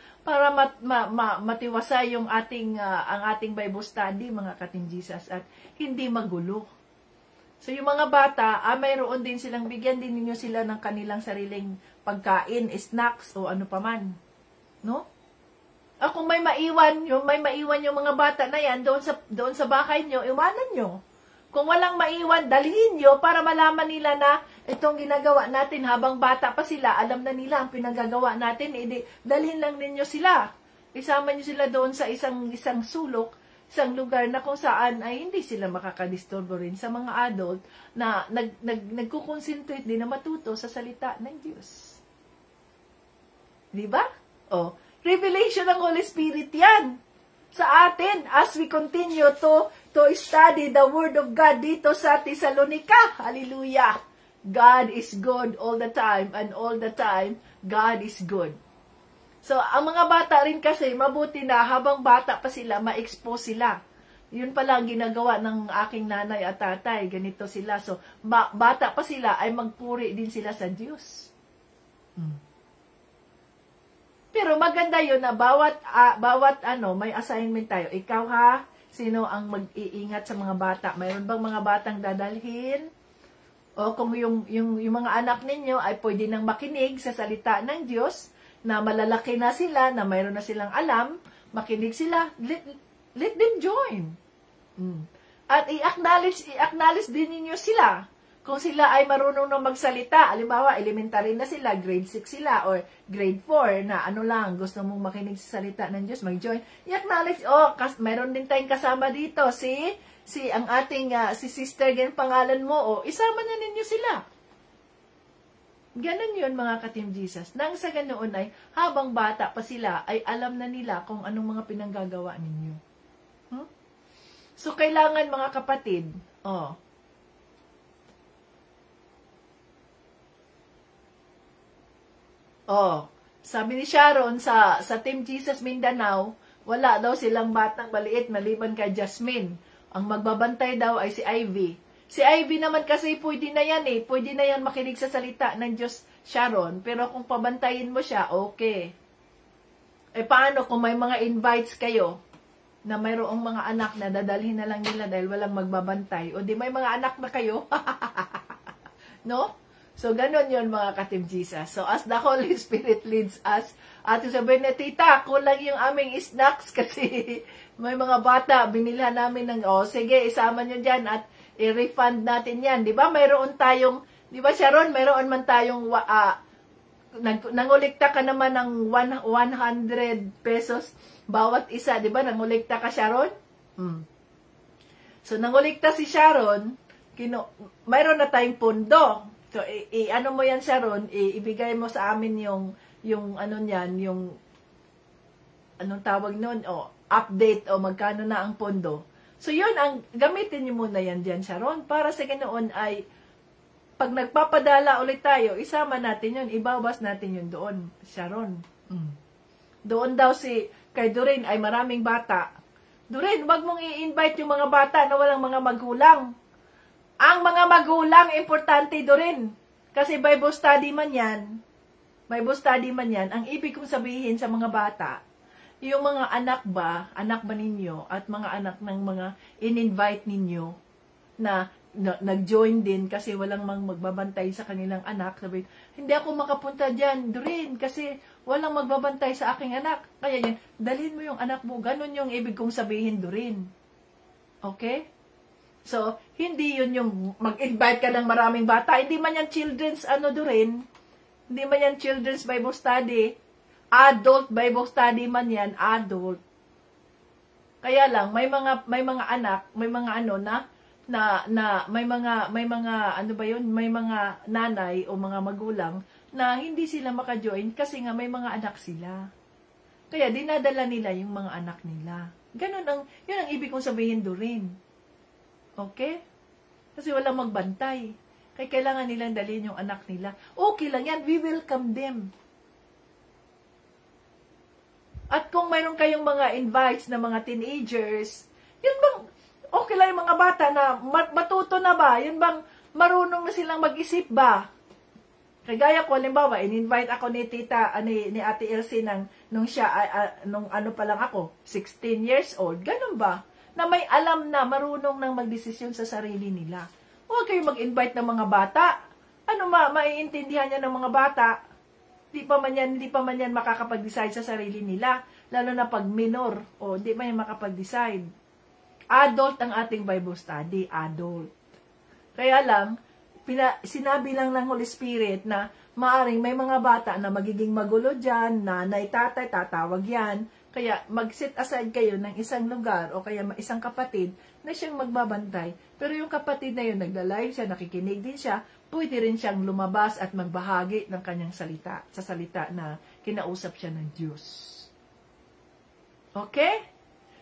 matiwasay yung ang ating Bible study, mga ka-Team Jesus, at hindi magulo. So, yung mga bata, mayroon din silang, bigyan din ninyo sila ng kanilang sariling pagkain, snacks, o ano paman. No? Kung may maiwan yung mga bata na yan, doon sa bahay nyo, iwanan nyo. Kung walang maiwan, dalhin nyo para malaman nila na itong ginagawa natin habang bata pa sila, alam na nila ang pinagagawa natin, dalhin lang ninyo sila. Isama nyo sila doon sa isang sulok, isang lugar na kung saan ay hindi sila makakadisturbo rin sa mga adult na nagkukonsentrate din na matuto sa salita ng Diyos. Diba? Revelation ng Holy Spirit yan sa atin as we continue to study the Word of God dito sa Thessalonica. Hallelujah! God is good all the time, and all the time, God is good. So, ang mga bata rin kasi, mabuti na habang bata pa sila, ma-expose sila. Yun pala ang ginagawa ng aking nanay at tatay. Ganito sila. So, bata pa sila, ay magpuri din sila sa Diyos. Pero maganda yun na bawat may assignment tayo. Ikaw ha, sino ang mag-iingat sa mga bata? Mayroon bang mga batang dadalhin? O kung yung mga anak ninyo ay pwede nang makinig sa salita ng Diyos, na malalaki na sila, na mayroon na silang alam, makinig sila, let them join. At i-acknowledge din ninyo sila Kung sila ay marunong na magsalita, halimbawa, elementary na sila, grade 6 sila, or grade 4, na ano lang, gusto mong makinig sa salita ng Diyos, mag-join. I-acknowledge, mayroon din tayong kasama dito, ang ating, si sister, ganyan pangalan mo, isama na ninyo sila. Ganon yun, mga ka-Team Jesus. Nang sa ganoon ay, habang bata pa sila, ay alam na nila kung anong mga pinanggagawa ninyo. So, kailangan, mga kapatid, sabi ni Sharon sa Team Jesus Mindanao, wala daw silang batang maliit maliban kay Jasmine. Ang magbabantay daw ay si Ivy. Si Ivy naman kasi pwede na yan Pwede na yan makinig sa salita ng Diyos, Sharon. Pero kung pabantayin mo siya, okay. Paano kung may mga invites kayo na mayroong mga anak na dadalhin na lang nila dahil walang magbabantay? O di may mga anak na kayo? No? So, ganon yun, mga ka-Team Jesus. So, as the Holy Spirit leads us, ating sabihin na, tita, kulang yung aming snacks kasi may mga bata, binilhan namin ng, sige, isama nyo dyan at i-refund natin yan. Di ba, mayroon tayong, di ba, Sharon, mayroon man tayong, nangulikta ka naman ng 100 pesos bawat isa, di ba, nangulikta ka, Sharon? So, nangulikta si Sharon, mayroon na tayong pondo. So, ano mo yan, Sharon, ibigay mo sa amin yung ano niyan, yung, anong tawag nun, update, magkano na ang pondo. So, yun, gamitin niyo muna yan dyan, Sharon, para sa ganoon ay, pag nagpapadala ulit tayo, isama natin yun, ibabas natin yun doon, Sharon. Doon daw kay Doreen ay maraming bata. Doreen, wag mong i-invite yung mga bata na walang mga magulang. Ang mga magulang, importante doon. Kasi Bible study man yan, ang ibig kong sabihin sa mga bata, yung mga anak ba ninyo, at mga anak ng mga in-invite ninyo, na nag-join din kasi walang magbabantay sa kanilang anak, sabi, hindi ako makapunta dyan, Doreen, kasi walang magbabantay sa aking anak. Kaya yan, dalhin mo yung anak mo. Ganon yung ibig kong sabihin, Doreen. Okay? So, hindi yun yung mag-invite ka ng maraming bata. Hindi man yan children's Doreen. Hindi man yan children's Bible study. Adult Bible study man yan, adult. Kaya lang, may mga anak, may mga may mga nanay o mga magulang na hindi sila maka-join kasi nga may mga anak sila. Kaya dinadala nila yung mga anak nila. Yun ang ibig kong sabihin Doreen. Okay? Kasi walang magbantay. Kaya kailangan nilang dalhin yung anak nila. Okay lang yan. We welcome them. At kung mayroon kayong mga invites na mga teenagers, yun bang, okay lang yung mga bata na matuto na ba? Yun bang marunong na silang mag-isip ba? Kagaya ko, halimbawa, in-invite ako ni tita, ni Ate Elsie nung ano pa lang ako, 16 years old. Ganun ba? Na may alam na, marunong nang magdesisyon sa sarili nila. Huwag kayo mag-invite ng mga bata. Maiintindihan niya ng mga bata. Hindi pa man yan makakapag-decide sa sarili nila. Lalo na pag minor, hindi pa yan makapag-decide. Adult ang ating Bible study, adult. Kaya lang, sinabi lang ng Holy Spirit na maaring may mga bata na magiging magulo dyan, nanay, tatay, tatawag yan. Kaya mag-set aside kayo ng isang lugar o kaya isang kapatid na siyang magbabantay. Pero yung kapatid na yun, nagla-live siya, nakikinig din siya, pwede rin siyang lumabas at magbahagi ng kanyang salita, sa salita na kinausap siya ng Diyos. Okay?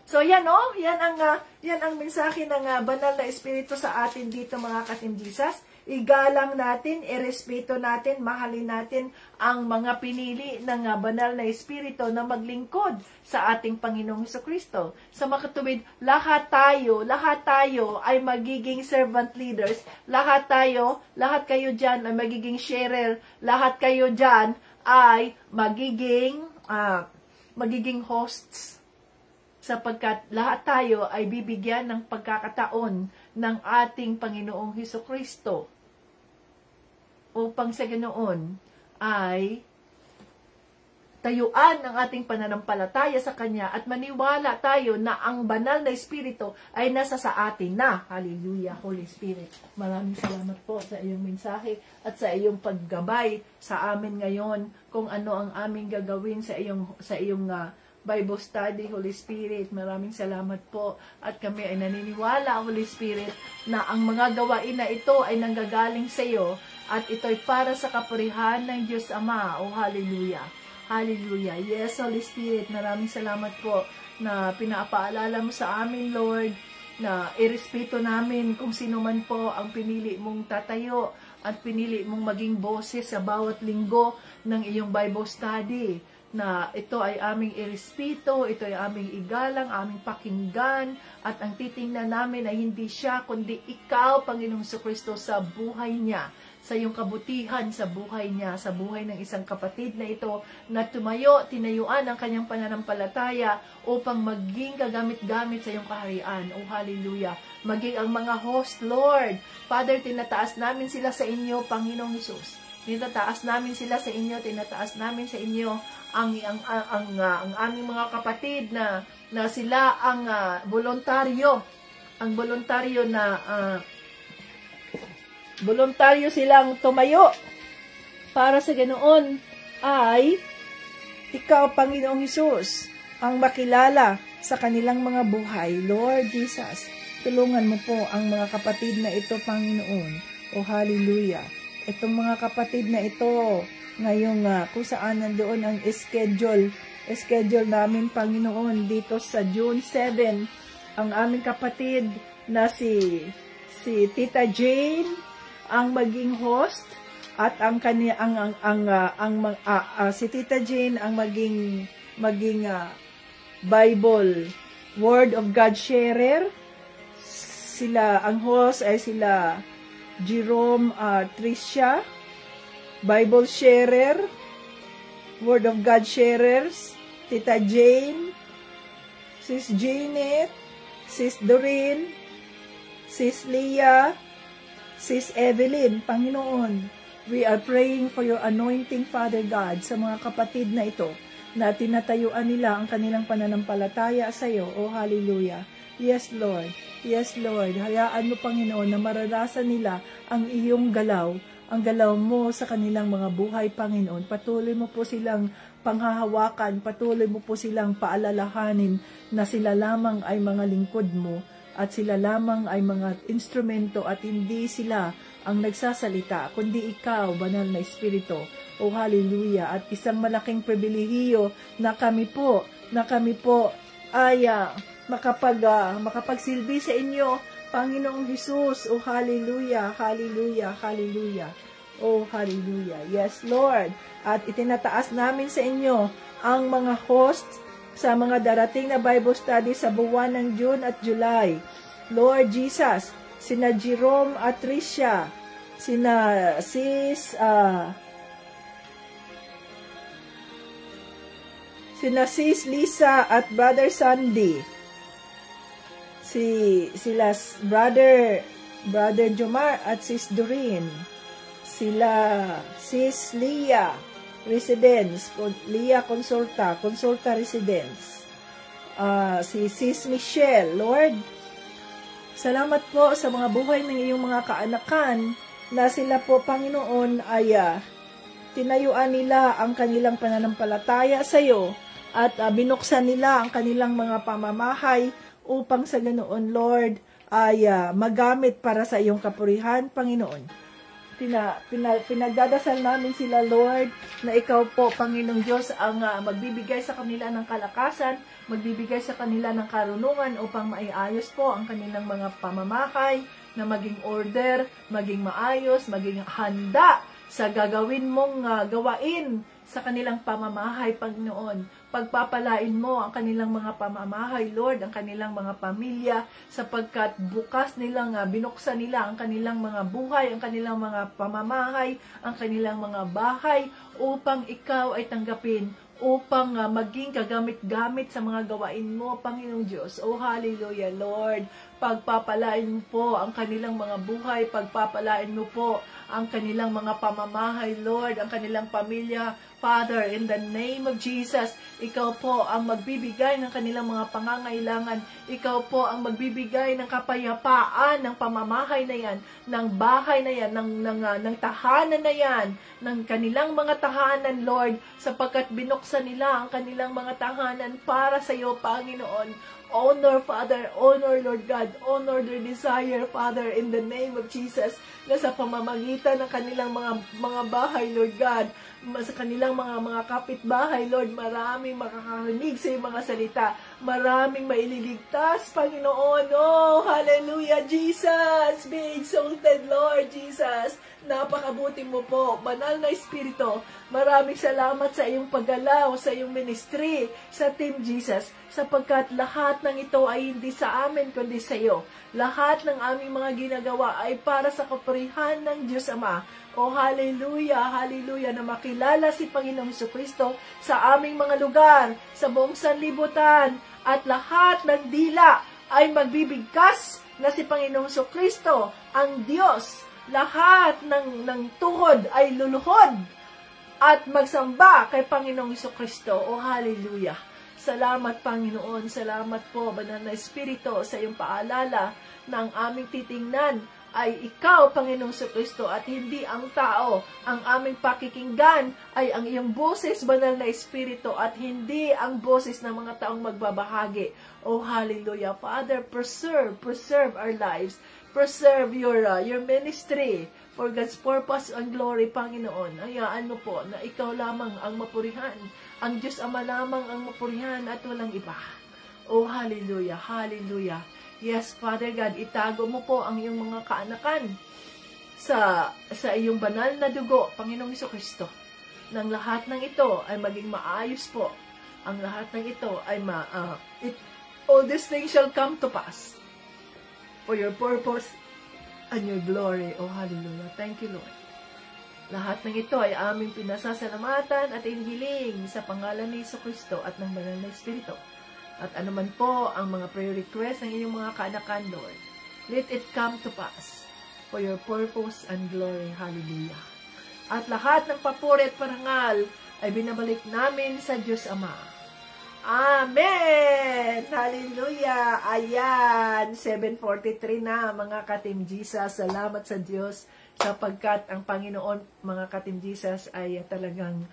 So yan yan ang mensahe ng banal na Espiritu sa atin dito, mga ka-Team Jesus. Igalang natin, irespeto natin, mahalin natin ang mga pinili ng banal na Espiritu na maglingkod sa ating Panginoong Hesukristo. Sa makatuwid, lahat tayo ay magiging servant leaders. Lahat kayo dyan ay magiging sharer. Lahat kayo dyan ay magiging hosts. Sapagkat lahat tayo ay bibigyan ng pagkakataon ng ating Panginoong Hesukristo upang sa ganoon ay tayuan ang ating pananampalataya sa Kanya at maniwala tayo na ang banal na Espiritu ay nasa sa atin na. Hallelujah, Holy Spirit. Maraming salamat po sa iyong mensahe at sa iyong paggabay sa amin ngayon kung ano ang aming gagawin sa iyong Bible study, Holy Spirit. Maraming salamat po. At kami ay naniniwala, Holy Spirit, na ang mga gawain na ito ay nanggagaling sa iyo at ito ay para sa kapurihan ng Diyos Ama. Oh, hallelujah. Hallelujah. Yes, Holy Spirit, maraming salamat po na pinapaalala mo sa amin, Lord, na irespeto namin kung sino man po ang pinili mong tatayo at pinili mong maging boses sa bawat linggo ng iyong Bible study. Na ito ay aming irespeto, ito ay aming igalang, aming pakinggan, at ang titingnan namin ay hindi siya, kundi ikaw, Panginoong Jesucristo, sa buhay niya, sa iyong kabutihan sa buhay niya, sa buhay ng isang kapatid na ito, na tinayuan ang kanyang pananampalataya upang maging kagamit-gamit sa iyong kaharian. O hallelujah! Maging ang mga host, Lord. Father, tinataas namin sila sa inyo, Panginoong Jesus. Tinataas namin sila sa inyo, tinataas namin sa inyo ang aming mga kapatid na sila ang voluntaryo silang tumayo para sa ganoon ay ikaw, Panginoong Hesus, ang makilala sa kanilang mga buhay. Lord Jesus, tulungan mo po ang mga kapatid na ito, Panginoon. O hallelujah. Itong mga kapatid na ito ngayong kung saan nandoon ang schedule namin, Panginoon, dito sa June 7, ang aming kapatid na si Tita Jane ang maging host at si Tita Jane ang maging Bible Word of God sharer. Sila ang host ay sila Jerome Tricia, Bible sharer, Word of God sharers, Tita Jane, Sis Janet, Sis Doreen, Sis Leah, Sis Evelyn. Panginoon, we are praying for your anointing, Father God, sa mga kapatid na ito, na tinatayuan nila ang kanilang pananampalataya sa iyo. Oh, hallelujah. Yes, Lord. Yes, Lord. Hayaan mo, Panginoon, na maranasan nila ang iyong galaw, ang galaw mo sa kanilang mga buhay, Panginoon. Patuloy mo po silang panghahawakan, patuloy mo po silang paalalahanin na sila lamang ay mga lingkod mo at sila lamang ay mga instrumento at hindi sila ang nagsasalita, kundi ikaw, banal na Espiritu. O hallelujah. At isang malaking pribilehiyo na kami po ay makapagsilbi sa inyo, Panginoong Hesus. Oh, hallelujah, hallelujah, hallelujah. Oh, hallelujah. Yes, Lord. At itinataas namin sa inyo ang mga hosts sa mga darating na Bible study sa buwan ng June at July. Lord Jesus, sina Jerome at Tricia, sina Sis Lisa at Brother Sandy, sila Brother Jomar at Sis Doreen, sila Sis Leah Residence, Leah Consulta Residence, si Sis Michelle. Lord, salamat po sa mga buhay ng iyong mga kaanakan na sila po, Panginoon, ay tinayuan nila ang kanilang pananampalataya sa iyo at binuksan nila ang kanilang mga pamamahay upang sa ganoon, Lord, ay magamit para sa iyong kapurihan, Panginoon. Pinagdadasal namin sila, Lord, na ikaw po, Panginoong Diyos, ang magbibigay sa kanila ng kalakasan, magbibigay sa kanila ng karunungan upang maiayos po ang kanilang mga pamamahay, na maging order, maging maayos, maging handa sa gagawin mong gawain sa kanilang pamamahay, Panginoon. Pagpapalain mo ang kanilang mga pamamahay, Lord, ang kanilang mga pamilya, sapagkat bukas nilang, binuksan nila ang kanilang mga buhay, ang kanilang mga pamamahay, ang kanilang mga bahay, upang ikaw ay tanggapin, upang maging kagamit-gamit sa mga gawain mo, Panginoong Diyos. Oh, hallelujah, Lord. Pagpapalain mo po ang kanilang mga buhay, pagpapalain mo po ang kanilang mga pamamahay, Lord, ang kanilang pamilya, Father, in the name of Jesus, ikaw po ang magbibigay ng kanilang mga pangangailangan. Ikaw po ang magbibigay ng kapayapaan ng pamamahay na yan, ng bahay na yan, ng tahanan na yan, ng kanilang mga tahanan, Lord, sapagkat binuksan nila ang kanilang mga tahanan para sa iyo, Panginoon. Honor, Father, honor, Lord God, honor their desire, Father, in the name of Jesus, na sa pamamagitan ng kanilang mga bahay, Lord God, sa kanilang mga kapitbahay, Lord, maraming makakarinig sa iyong mga salita, maraming maililigtas, Panginoon. Oh, hallelujah, Jesus, be exalted, Lord Jesus. Napakabuti mo po, banal na Espiritu. Maraming salamat sa iyong paggalaw, sa iyong ministry, sa Team Jesus, sapagkat lahat ng ito ay hindi sa amin, kundi sa iyo. Lahat ng aming mga ginagawa ay para sa kapurihan ng Diyos Ama. O hallelujah, hallelujah, na makilala si Panginoong Jesucristo sa aming mga lugar, sa buong sanlibutan, at lahat ng dila ay magbibigkas na si Panginoong Jesucristo ang Diyos. Lahat ng tuhod ay luluhod at magsamba kay Panginoong Jesucristo. O hallelujah. Salamat, Panginoon. Salamat po, Banal na Espiritu, sa iyong paalala na ang aming titingnan ay ikaw, Panginoong Jesucristo, at hindi ang tao. Ang aming pakikinggan ay ang iyong boses, Banal na Espiritu, at hindi ang boses ng mga taong magbabahagi. Oh, hallelujah. Father, preserve our lives. Preserve your ministry for God's purpose and glory, Panginoon. Hayaan mo po na ikaw lamang ang mapurihan. Ang Diyos Ama lamang ang mapurihan at walang iba. Oh, hallelujah, hallelujah. Yes, Father God, itago mo po ang iyong mga kaanakan sa iyong banal na dugo, Panginoong Jesucristo. Nang lahat ng ito ay maging maayos po. Ang lahat ng ito ay all these things shall come to pass for your purpose and your glory. Oh, hallelujah. Thank you, Lord. Lahat ng ito ay aming pinasasalamatan at inihiling sa pangalan ni Jesucristo at ng Banal na Espiritu. At anuman po ang mga prayer request ng inyong mga kaanakan, Lord, let it come to pass for your purpose and glory. Hallelujah. At lahat ng papuri at parangal ay binabalik namin sa Diyos Ama. Amen! Hallelujah! Ayan, 7:43 na, mga ka-Team Jesus. Salamat sa Diyos sapagkat ang Panginoon, mga ka-Team Jesus, ay talagang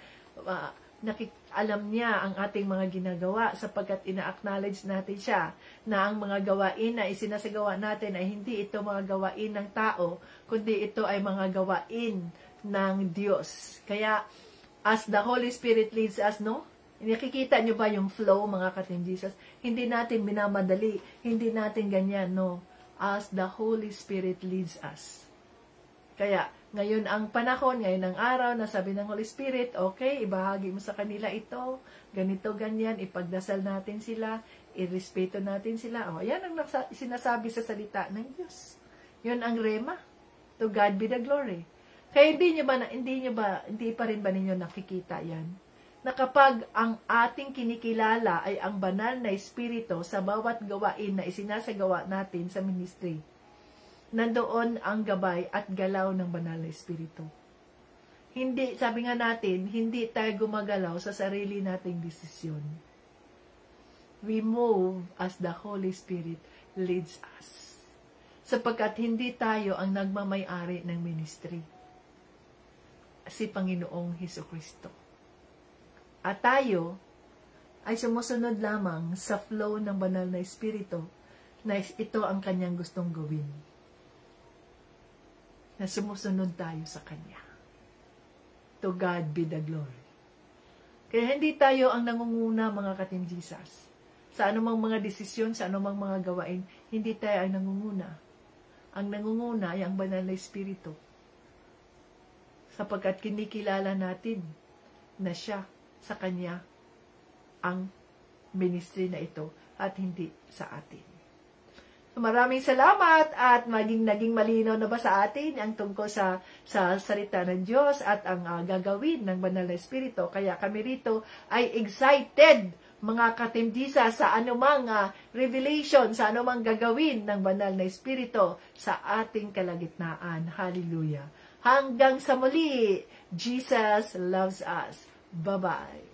alam niya ang ating mga ginagawa sapagkat ina-acknowledge natin siya na ang mga gawain na isinasagawa natin ay hindi ito mga gawain ng tao, kundi ito ay mga gawain ng Diyos. Kaya, as the Holy Spirit leads us, no? Nakikita nyo ba yung flow, mga ka-Team Jesus? Hindi natin minamadali, hindi natin ganyan, no? As the Holy Spirit leads us. Kaya, ngayon ang panahon, ngayon ang araw, na sabi ng Holy Spirit, okay, ibahagi mo sa kanila ito, ganito, ganyan, ipagdasal natin sila, irespeto natin sila. O, yan ang sinasabi sa salita ng Diyos. Yun ang rema. To God be the glory. Kaya hindi pa rin ba ninyo nakikita yan? Na kapag ang ating kinikilala ay ang banal na Espiritu sa bawat gawain na isinasagawa natin sa ministry, nandoon ang gabay at galaw ng banal na Espiritu. Hindi, sabi nga natin, hindi tayo gumagalaw sa sarili nating desisyon. We move as the Holy Spirit leads us. Sapagkat hindi tayo ang nagmamay-ari ng ministry. Si Panginoong Jesucristo. At tayo ay sumusunod lamang sa flow ng banal na Espiritu na ito ang kanyang gustong gawin. Na sumusunod tayo sa Kanya. To God be the glory. Kaya hindi tayo ang nangunguna, mga ka-Team Jesus. Sa anumang mga desisyon, sa anumang mga gawain, hindi tayo ang nangunguna. Ang nangunguna ay ang banal na Espiritu. Sapagkat kinikilala natin na siya, sa Kanya, ang ministry na ito at hindi sa atin. Maraming salamat at naging malinaw na ba sa atin ang tungkol sa salita ng Diyos at ang gagawin ng Banal na Espiritu. Kaya kami rito ay excited, mga ka-Team Jesus, sa anumang revelation, sa anumang gagawin ng Banal na Espiritu sa ating kalagitnaan. Hallelujah. Hanggang sa muli, Jesus loves us. Bye-bye.